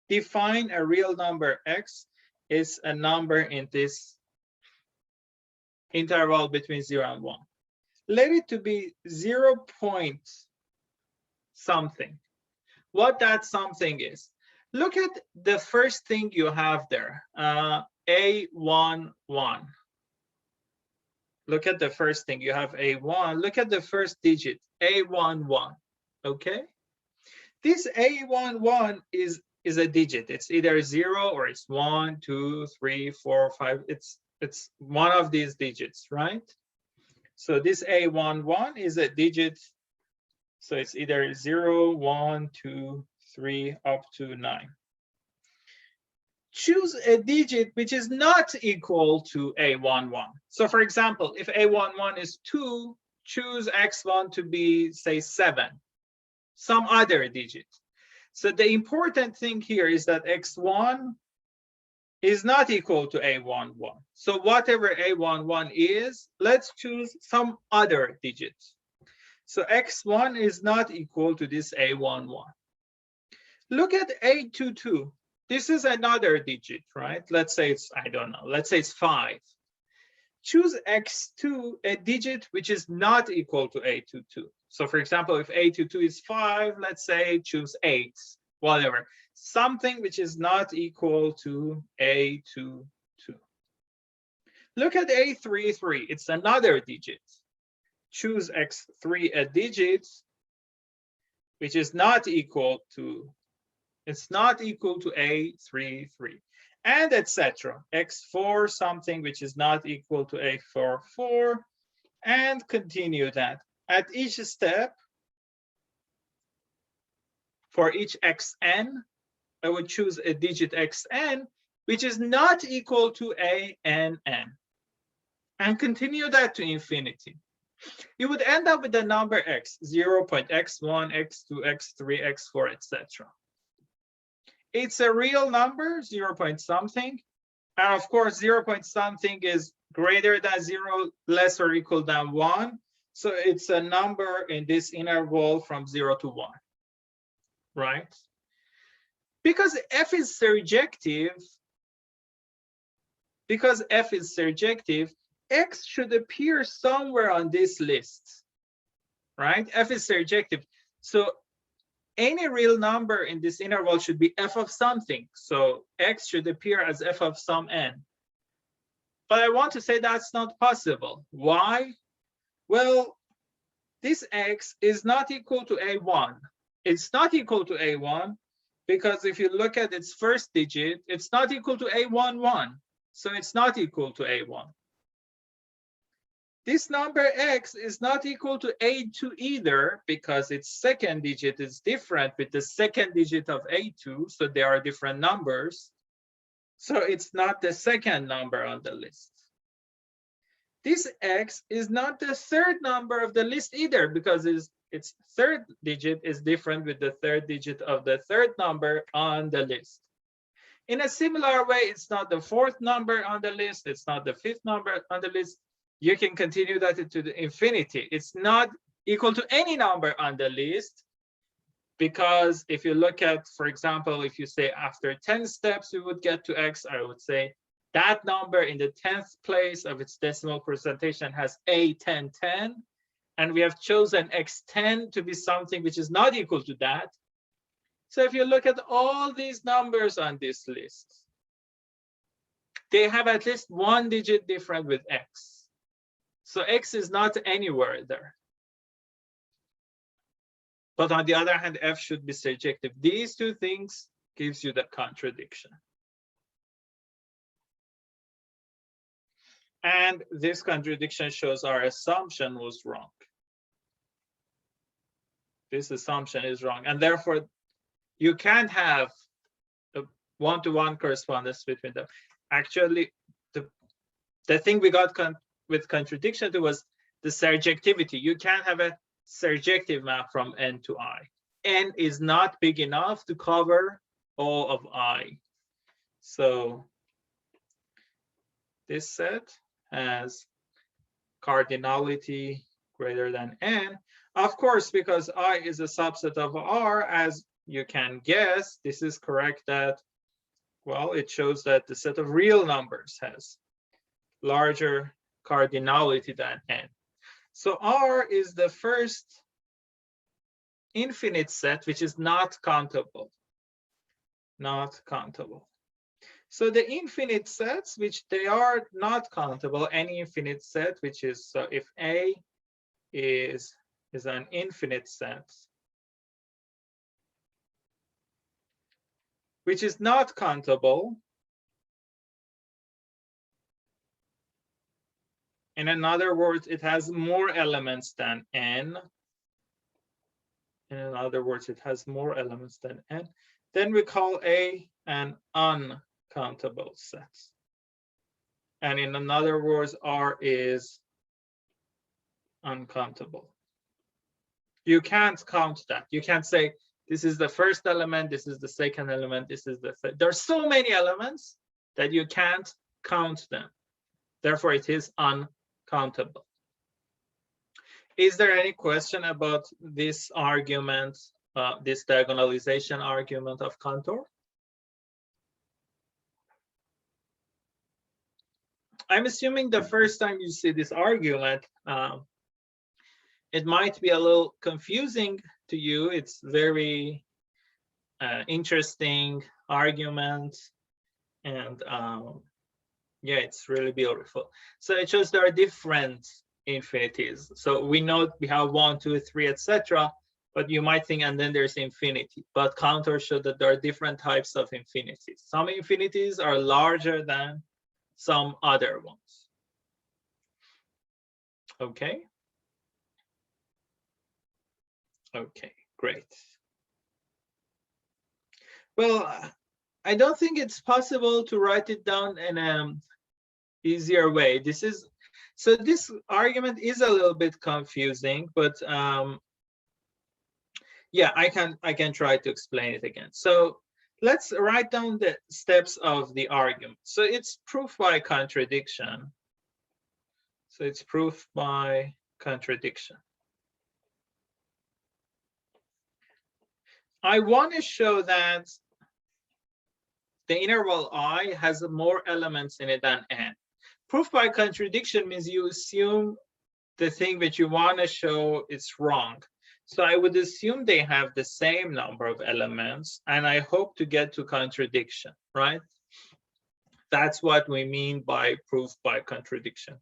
Define a real number x is a number in this interval between 0 and 1. Let it to be 0 point something. What that something is. Look at the first thing you have there, A11. Look at the first thing, you have A1. Look at the first digit, A11, okay? This A11 is a digit. It's either 0 or it's 1, 2, 3, 4, 5. It's one of these digits, right? So this A11 is a digit. So it's either 0, 1, 2, 3, up to 9. Choose a digit which is not equal to A11. So for example, if A11 is 2, choose X1 to be, say, 7, some other digit. So the important thing here is that X1 is not equal to A11. So whatever A11 is, let's choose some other digit. So X1 is not equal to this A11. Look at A22. This is another digit, right? Let's say it's, I don't know, let's say it's 5. Choose X2, a digit which is not equal to A22. So for example, if A22 is 5, let's say choose 8, whatever. Something which is not equal to A22. Look at A33, it's another digit. Choose X3, a digit which is not equal to, it's not equal to A33, and etc. X4, something which is not equal to A44, and continue that. At each step, for each xn, I would choose a digit xn which is not equal to ANN, and continue that to infinity. You would end up with the number x, 0.x1, x2, x3, x4, etc. It's a real number, 0 point something. And of course, 0 point something is greater than 0, less or equal than 1. So it's a number in this interval from 0 to 1, right? Because f is surjective, x should appear somewhere on this list, right? F is surjective. So any real number in this interval should be f of something. So x should appear as f of some n. But I want to say that's not possible. Why? Well, this x is not equal to A1. It's not equal to A1 because if you look at its first digit, it's not equal to A11. So it's not equal to A1. This number x is not equal to A2 either because its second digit is different with the second digit of A2. So they are different numbers. So it's not the second number on the list. This x is not the third number of the list either because its third digit is different with the third digit of the third number on the list. In a similar way, it's not the fourth number on the list. It's not the fifth number on the list. You can continue that to the infinity. It's not equal to any number on the list because if you look at, for example, if you say after 10 steps, we would get to x, I would say that number in the 10th place of its decimal presentation has A1010, and we have chosen x10 to be something which is not equal to that. So if you look at all these numbers on this list, they have at least one digit different with x. So x is not anywhere there. But on the other hand, f should be surjective. These two things gives you the contradiction. And this contradiction shows our assumption was wrong. This assumption is wrong, and therefore you can't have a one-to-one correspondence between them. Actually, the thing we got with contradiction to was the surjectivity. You can't have a surjective map from N to I. N is not big enough to cover all of I. So this set has cardinality greater than N. Of course, because I is a subset of R, as you can guess, this is correct that, well, it shows that the set of real numbers has larger cardinality than N. So R is the first infinite set which is not countable. Not countable. So the infinite sets which they are not countable, any infinite set which is, so if A is an infinite set which is not countable, in other words, it has more elements than N. In other words, it has more elements than N. Then we call A an uncountable set. And in other words, R is uncountable. You can't count that. You can't say, this is the first element, this is the second element, this is the third. There are so many elements that you can't count them. Therefore, it is uncountable. Is there any question about this argument, this diagonalization argument of Cantor? I'm assuming the first time you see this argument, it might be a little confusing to you. It's very interesting argument, and yeah, it's really beautiful. So it shows there are different infinities. So we know we have 1, 2, 3, etc. But you might think, and then there's infinity. But Cantor showed that there are different types of infinities. Some infinities are larger than some other ones. Okay. Okay, great. Well, I don't think it's possible to write it down in an easier way. So this argument is a little bit confusing, but yeah, I can try to explain it again. So let's write down the steps of the argument. So it's proof by contradiction. So it's proof by contradiction. I want to show that the interval I has more elements in it than N. Proof by contradiction means you assume the thing that you want to show is wrong. So I would assume they have the same number of elements, and I hope to get to contradiction, right? That's what we mean by proof by contradiction.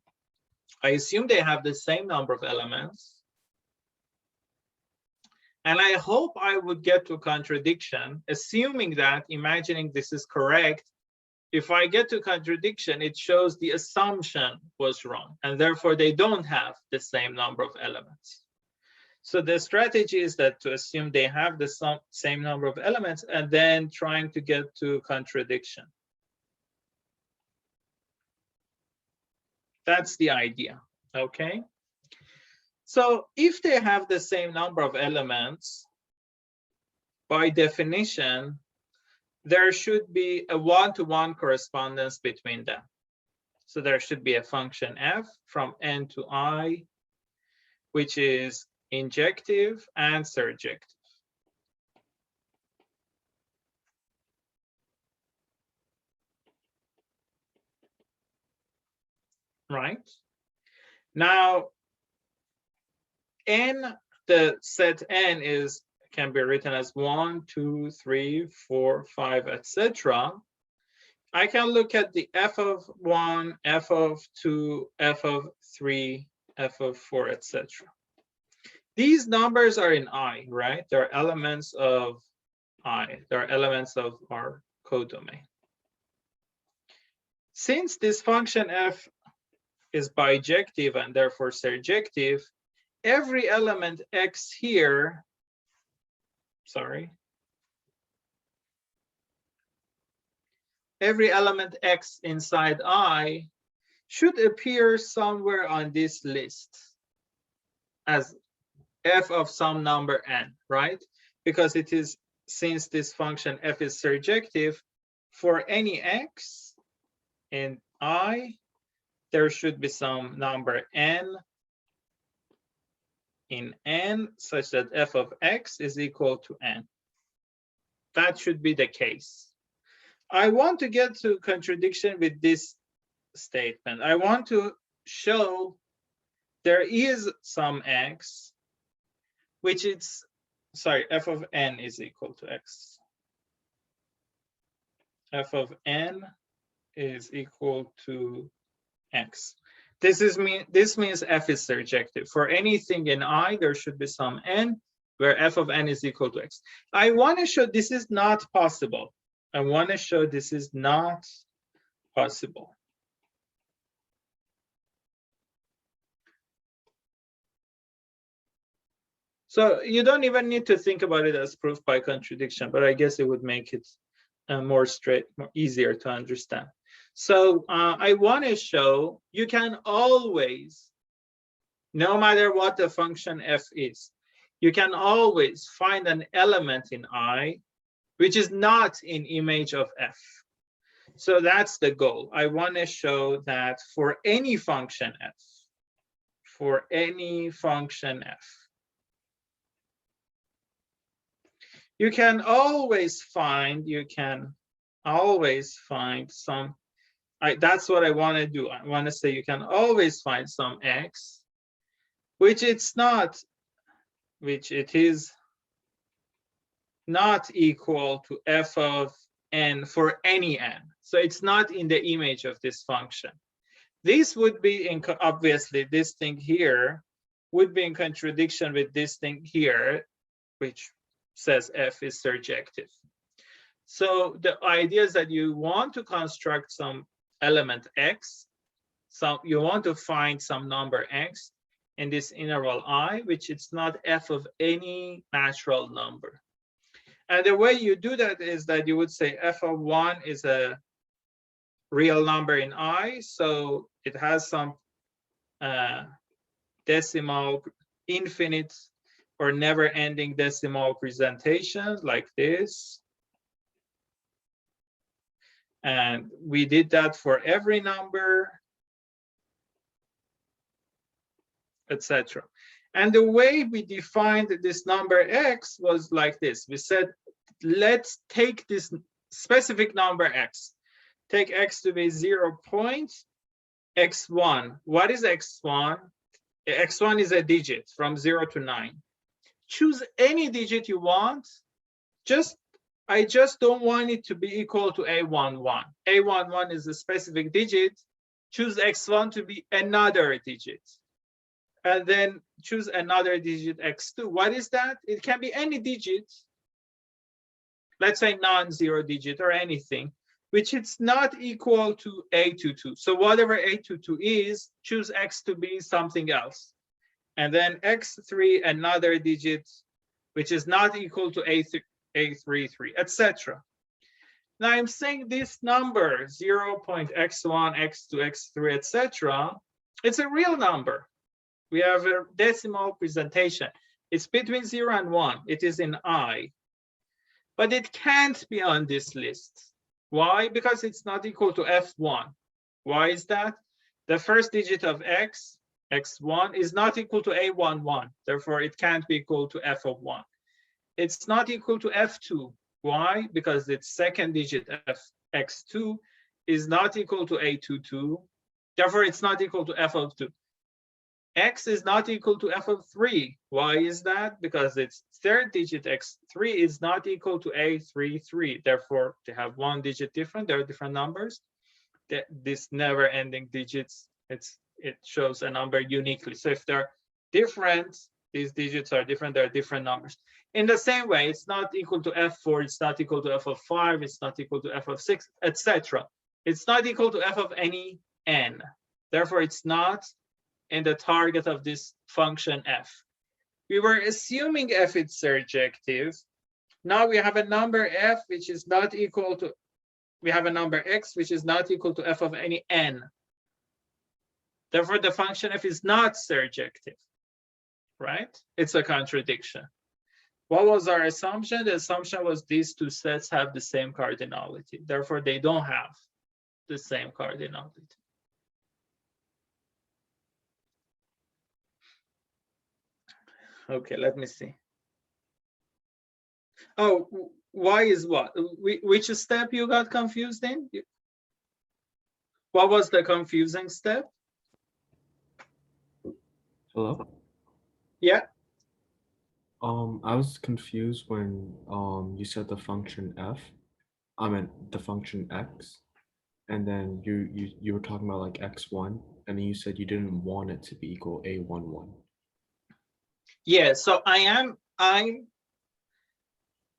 I assume they have the same number of elements, and I hope I would get to contradiction, assuming that, imagining this is correct, if I get to contradiction, it shows the assumption was wrong, and therefore they don't have the same number of elements. So the strategy is that to assume they have the same number of elements and then trying to get to contradiction. That's the idea, okay? So if they have the same number of elements, by definition, there should be a one-to-one correspondence between them. So there should be a function f from N to I, which is injective and surjective. Right? Now, N, the set N can be written as 1, 2, 3, 4, 5, etc. I can look at the f of 1, f of 2, f of 3, f of 4, etc. These numbers are in I, right? They're elements of I. They're elements of our codomain. Since this function f is bijective and therefore surjective, every element x here sorry. Every element x inside I should appear somewhere on this list as f of some number n, right? Because it is, since this function f is surjective, for any x in I, there should be some number n in n such that f of x is equal to n. That should be the case. I want to get to contradiction with this statement. I want to show there is some x, which is, sorry, f of n is equal to x. F of n is equal to x. This means f is surjective. For anything in I, there should be some n where f of n is equal to x. I want to show this is not possible. I want to show this is not possible. So you don't even need to think about it as proof by contradiction, but I guess it would make it more easier to understand. So I want to show you can always, no matter what the function f is, you can always find an element in I which is not in image of f. So that's the goal. I want to show that for any function f, you can always find some, that's what I want to do. I want to say you can always find some x, which it is not equal to f of n for any n. So it's not in the image of this function. This would be obviously this thing here would be in contradiction with this thing here, which says f is surjective. So the idea is that you want to construct some element x, so you want to find some number x in this interval I, which it's not f of any natural number. And the way you do that is that you would say f of 1 is a real number in I, so it has some decimal, infinite or never-ending decimal presentations like this. And we did that for every number, etc. And the way we defined this number x was like this. We said, let's take this specific number x. Take x to be 0.x1. What is x1? x1 is a digit from 0 to 9. Choose any digit you want. I just don't want it to be equal to a11. a11 is a specific digit. Choose x1 to be another digit. And then choose another digit x2. What is that? It can be any digit. Let's say non-zero digit or anything, which it's not equal to a22. So whatever a22 is, choose x to be something else. And then x3, another digit, which is not equal to a33, etc. Now I'm saying this number, 0.x1, x2, x3, etc., it's a real number. We have a decimal presentation. It's between 0 and 1. It is in I. But it can't be on this list. Why? Because it's not equal to f1. Why is that? The first digit of x, x1, is not equal to a11. Therefore, it can't be equal to f of 1. It's not equal to f2. Why? Because its second digit, x2, is not equal to a22. Therefore, it's not equal to f of 2. X is not equal to f of 3. Why is that? Because its third digit x3 is not equal to a33. Therefore, they have one digit different. There are different numbers. This never-ending digits, it shows a number uniquely. So if they're different, these digits are different. They're different numbers. In the same way, it's not equal to f4. It's not equal to f of 5. It's not equal to f of 6, etc. It's not equal to f of any n. Therefore, it's not in the target of this function f. We were assuming f is surjective, Now we have a number f which is not equal to, we have a number x which is not equal to f of any n. Therefore, the function f is not surjective, right? It's a contradiction. What was our assumption? The assumption was these two sets have the same cardinality. Therefore, they don't have the same cardinality. Okay, let me see. Oh, why is what? Which step you got confused in? What was the confusing step? Hello? Yeah. I was confused when you said the function f. I meant the function x, and then you were talking about like x1, and then you said you didn't want it to be equal a11. Yeah, so I'm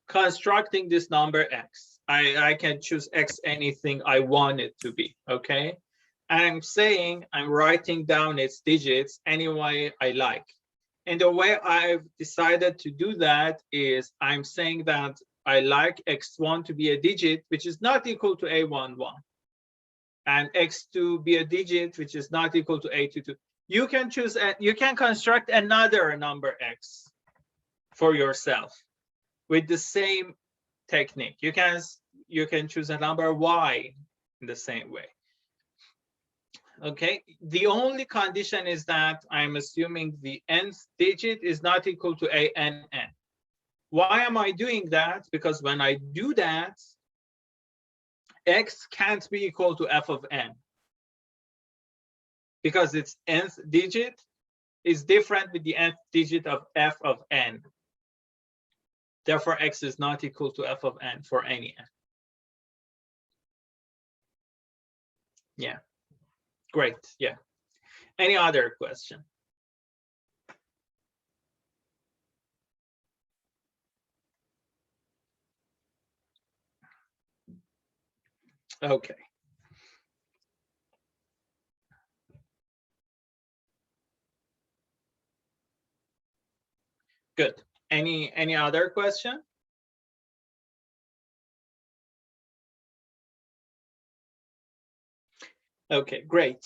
constructing this number x. I can choose x anything I want it to be, okay? And I'm saying I'm writing down its digits any way I like. And the way I've decided to do that is I'm saying that I like x1 to be a digit which is not equal to a11, and x2 be a digit which is not equal to a22. You can choose, you can construct another number x for yourself with the same technique. You can choose a number y in the same way. Okay, the only condition is that I'm assuming the nth digit is not equal to ann. Why am I doing that? Because when I do that, x can't be equal to f of n, because its nth digit is different with the nth digit of f of n. Therefore, x is not equal to f of n for any n. Yeah, great. Yeah. Any other question? Okay. Good. Any other question? Okay, great.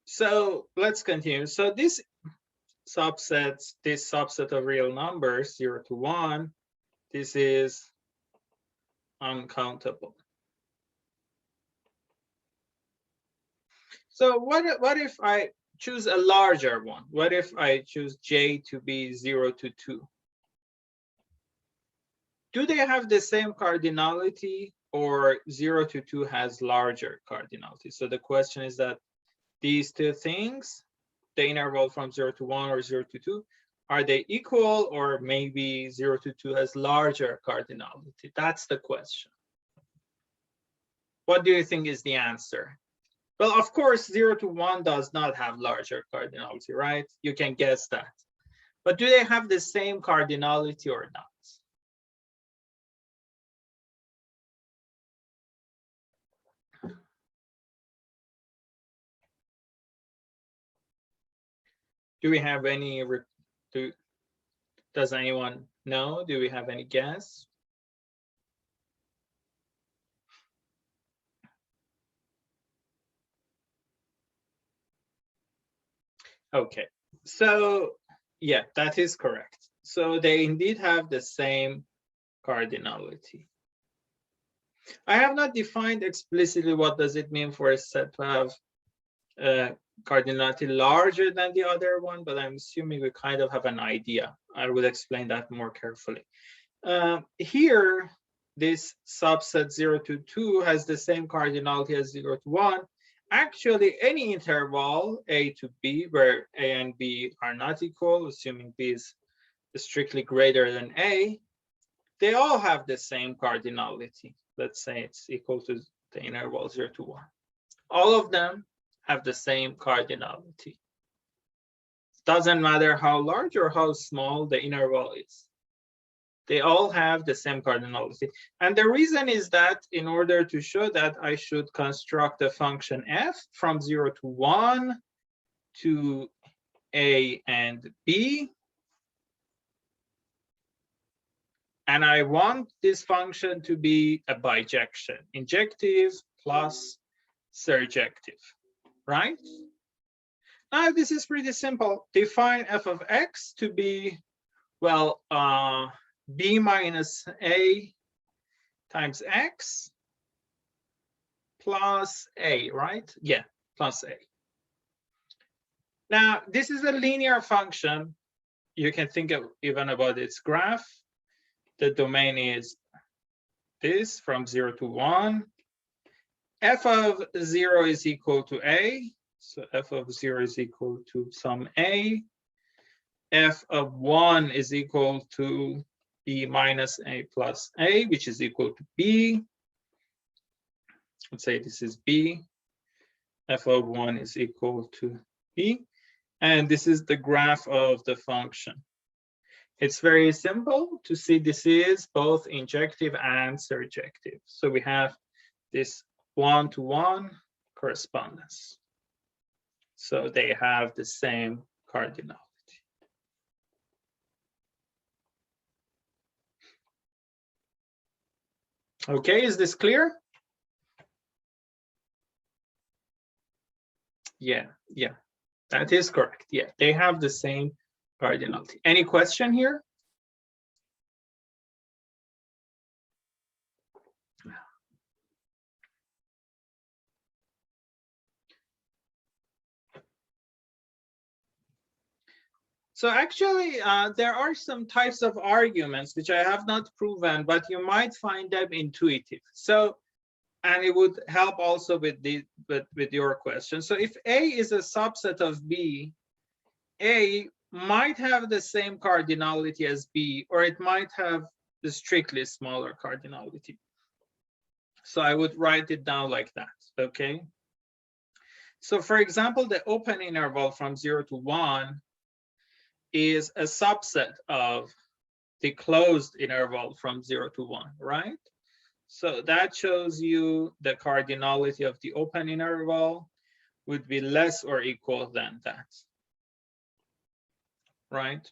So let's continue. So this subset of real numbers 0 to 1, this is uncountable. So what if I choose a larger one? What if I choose j to be 0 to 2? Do they have the same cardinality, or 0 to 2 has larger cardinality? So the question is that these two things, the interval from 0 to 1 or 0 to 2, are they equal, or maybe 0 to 2 has larger cardinality? That's the question. What do you think is the answer? Well, of course, 0 to 1 does not have larger cardinality, right? You can guess that. But do they have the same cardinality or not? Do we have any, does anyone know? Do we have any guess? Okay, so yeah, that is correct. So they indeed have the same cardinality. I have not defined explicitly what does it mean for a set to have cardinality larger than the other one, but I'm assuming we kind of have an idea. I will explain that more carefully. Here, this subset 0 to 2 has the same cardinality as 0 to 1. Actually, any interval a to b where a and b are not equal, assuming b is strictly greater than a, they all have the same cardinality. Let's say it's equal to the interval 0 to 1. All of them have the same cardinality. Doesn't matter how large or how small the interval is. They all have the same cardinality. And the reason is that in order to show that, I should construct a function f from 0 to 1 to a and b. And I want this function to be a bijection, injective plus surjective, right? Now, this is pretty simple. Define f of x to be, well, b minus a times x plus a, right? Yeah, plus a. Now, this is a linear function. You can think of even about its graph. The domain is this from 0 to 1. F of 0 is equal to a. So f of 0 is equal to some a. F of 1 is equal to b minus a plus a, which is equal to b. Let's say this is b. F of 1 is equal to b. And this is the graph of the function. It's very simple to see this is both injective and surjective. So we have this one-to-one correspondence. So they have the same cardinality. Okay, is this clear? Yeah, that is correct. Yeah, they have the same cardinality. Any question here? So actually, there are some types of arguments which I have not proven, but you might find them intuitive. So, and it would help also with your question. So if A is a subset of B, A might have the same cardinality as B, or it might have the strictly smaller cardinality. So I would write it down like that, okay? So for example, the open interval from 0 to 1 is a subset of the closed interval from 0 to 1, right? So that shows you the cardinality of the open interval would be less or equal than that, right?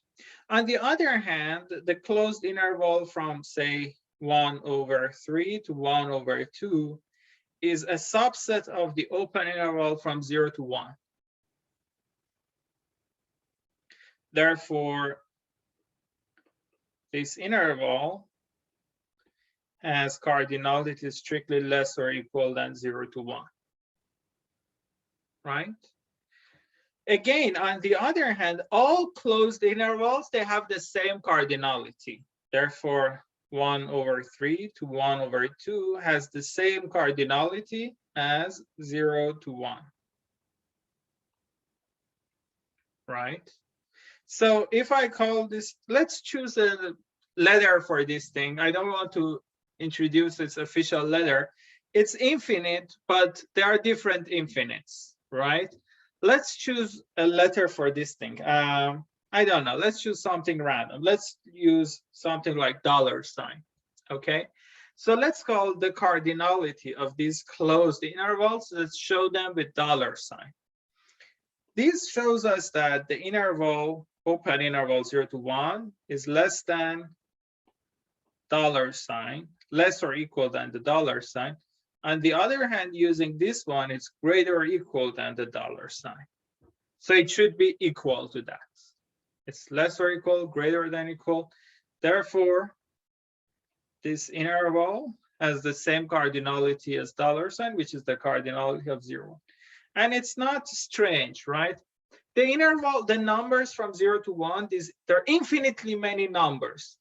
On the other hand, the closed interval from, say, 1/3 to 1/2 is a subset of the open interval from 0 to 1. Therefore, this interval has cardinality strictly less or equal than 0 to 1, right? Again, on the other hand, all closed intervals, they have the same cardinality. Therefore, 1/3 to 1/2 has the same cardinality as 0 to 1, right? So if I call this, let's choose a letter for this thing. I don't want to introduce its official letter. It's infinite, but there are different infinites, right? Let's choose a letter for this thing. I don't know. Let's choose something random. Let's use something like $sign. Okay. So let's call the cardinality of these closed intervals. Let's show them with $sign. This shows us that the interval, open interval 0 to 1, is less than $sign, less or equal than the $sign. On the other hand, using this one, it's greater or equal than the $sign. So it should be equal to that. It's less or equal, greater than equal. Therefore, this interval has the same cardinality as $sign, which is the cardinality of 0. And it's not strange, right? The interval, the numbers from 0 to 1, there are infinitely many numbers.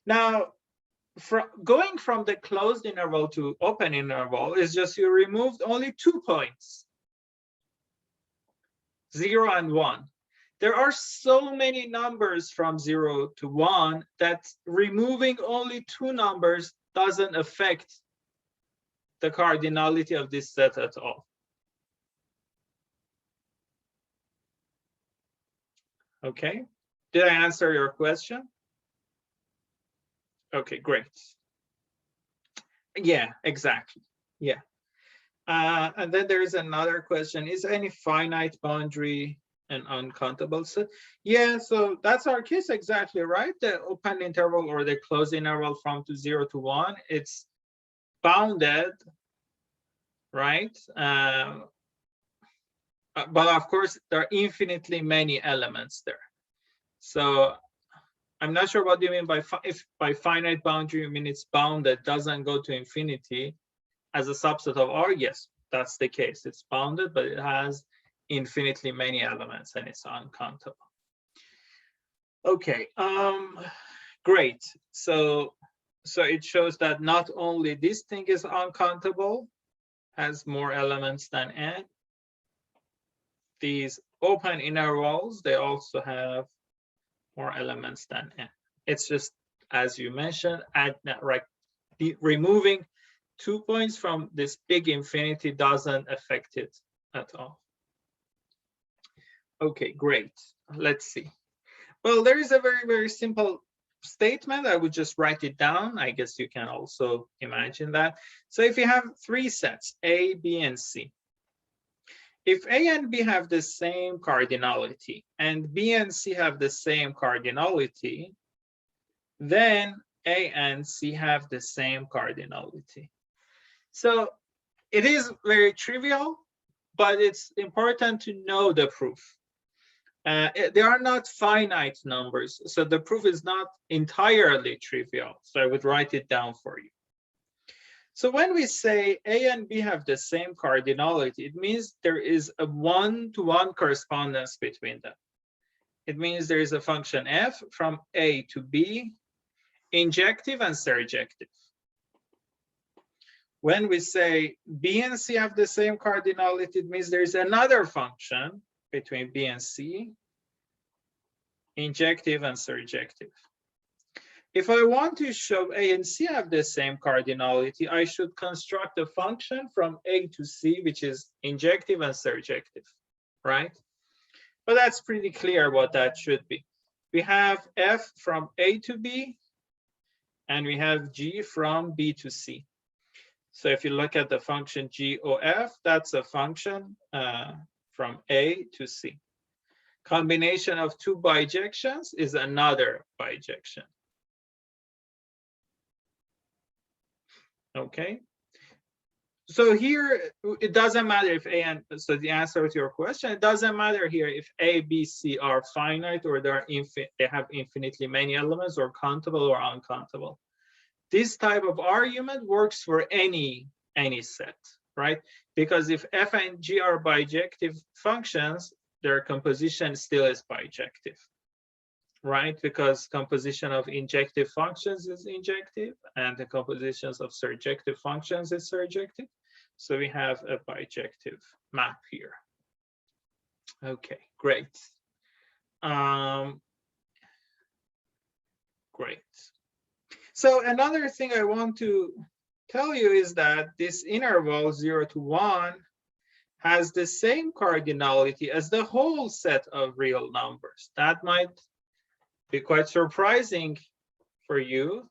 Now, going from the closed interval to open interval is just you removed only 2 points, 0 and 1. There are so many numbers from 0 to 1 that removing only 2 numbers doesn't affect the cardinality of this set at all. Okay, did I answer your question? Okay, great. Yeah, exactly. Yeah. And then there's another question. Is any finite boundary an uncountable set. Yeah, so that's our case exactly, right? The open interval or the closed interval from 0 to 1, it's bounded, right? But of course, there are infinitely many elements there. So I'm not sure what you mean by if by finite boundary you mean it's bounded, doesn't go to infinity as a subset of R. Yes, that's the case. It's bounded, but it has infinitely many elements and it's uncountable. Okay, great. So it shows that not only this thing is uncountable, has more elements than N. These open intervals, they also have more elements than N. It's just, as you mentioned, removing 2 points from this big infinity doesn't affect it at all. Okay, great. Let's see. Well, there is a very, very simple statement. I would just write it down. I guess you can also imagine that. So if you have 3 sets, A, B, and C, if A and B have the same cardinality and B and C have the same cardinality, then A and C have the same cardinality. So it is very trivial, but it's important to know the proof. They are not finite numbers, so the proof is not entirely trivial. So I would write it down for you. So when we say A and B have the same cardinality, it means there is a one-to-one correspondence between them. It means there is a function f from A to B, injective and surjective. When we say B and C have the same cardinality, it means there is another function between B and C, injective and surjective. If I want to show A and C have the same cardinality, I should construct a function from A to C, which is injective and surjective, right? But that's pretty clear what that should be. We have f from A to B, and we have g from B to C. So if you look at the function g o f, that's a function from A to C. Combination of 2 bijections is another bijection. Okay. So here, it doesn't matter if A and, so the answer to your question, it doesn't matter here if A, B, C are finite or they have infinitely many elements or countable or uncountable. This type of argument works for any set, right? Because if f and g are bijective functions, their composition still is bijective, right? Because composition of injective functions is injective and the compositions of surjective functions is surjective. So we have a bijective map here. Okay, great. Great. So another thing I want to tell you is that this interval 0 to 1 has the same cardinality as the whole set of real numbers. That might be quite surprising for you.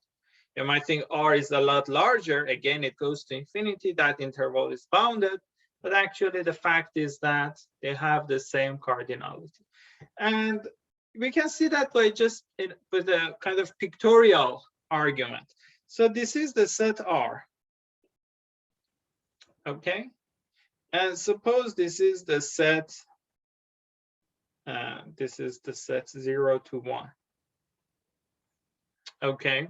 You might think R is a lot larger. Again, it goes to infinity. That interval is bounded. But actually, the fact is that they have the same cardinality. And we can see that by just with a kind of pictorial argument. So this is the set R. Okay. And suppose this is the set 0 to 1. Okay.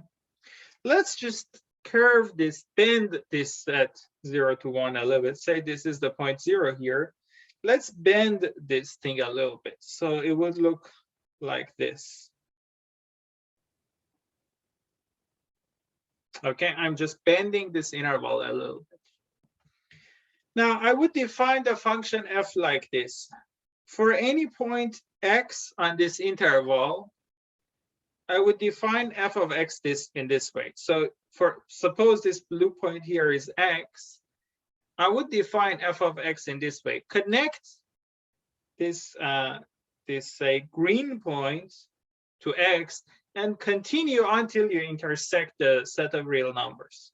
Let's just curve this, bend this set 0 to 1 a little bit. Say this is the point 0 here. Let's bend this thing a little bit. So it would look like this. Okay, I'm just bending this interval a little bit. Now I would define the function f like this. For any point x on this interval, I would define f of x in this way. So suppose this blue point here is x, I would define f of x in this way. Connect this say green point to x and continue until you intersect the set of real numbers.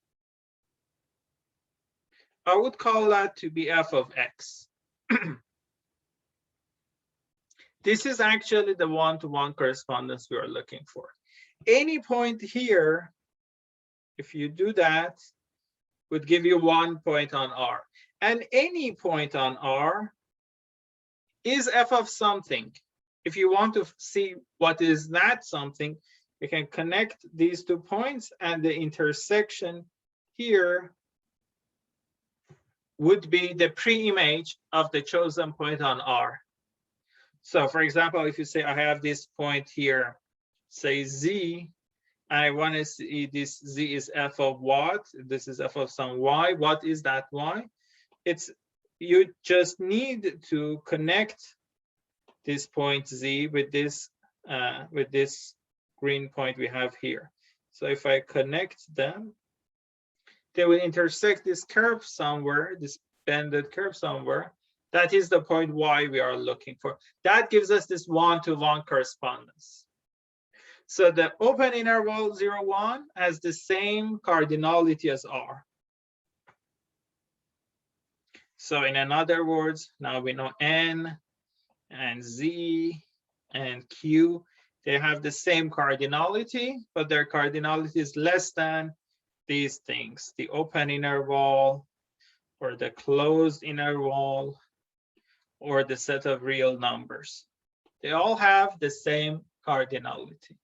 I would call that to be f of x. This is actually the one-to-one correspondence we are looking for. Any point here, if you do that, would give you 1 point on R. And any point on R is f of something. If you want to see what is that something, you can connect these 2 points, and the intersection here would be the pre-image of the chosen point on R. So for example, if you say I have this point here, say Z, I want to see this Z is f of what? This is f of some Y. What is that Y? It's, you just need to connect this point Z with this green point we have here. So if I connect them, they will intersect this curve somewhere, this bended curve somewhere. That is the point Y we are looking for. That gives us this one-to-one correspondence. So the open interval 0, 1 has the same cardinality as R. So in other words, now we know N and Z and Q, they have the same cardinality, but their cardinality is less than these things, the open interval or the closed interval or the set of real numbers. They all have the same cardinality.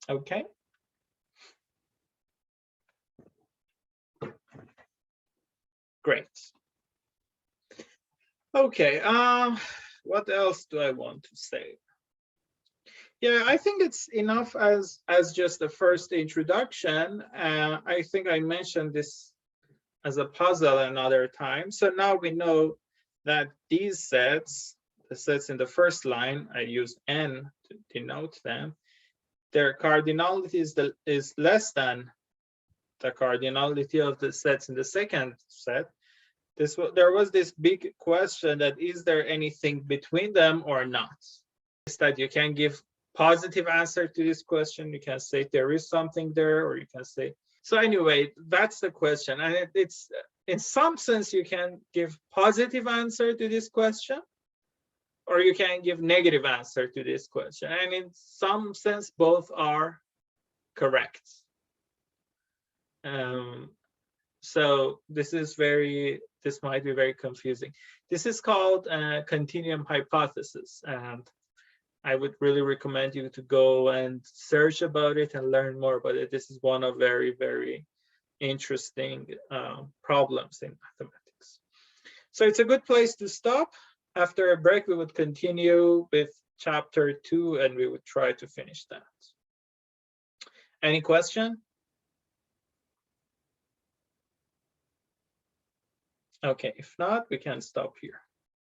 Okay. Great. Okay, what else do I want to say? Yeah, I think it's enough as just the first introduction. I think I mentioned this as a puzzle another time. So now we know that these sets, the sets in the first line, I use N to denote them, their cardinality is less than the cardinality of the sets in the second set. There was this big question that is there anything between them or not? Is that you can give positive answer to this question. You can say there is something there, or you can say, so anyway, that's the question. And it's in some sense you can give positive answer to this question, or you can give negative answer to this question. And in some sense, both are correct. So this might be very confusing. This is called Continuum Hypothesis, and I would really recommend you to go and search about it and learn more about it. This is one of very, very interesting problems in mathematics. So it's a good place to stop. After a break, we would continue with chapter 2, and we would try to finish that. Any question? Okay, if not, we can stop here.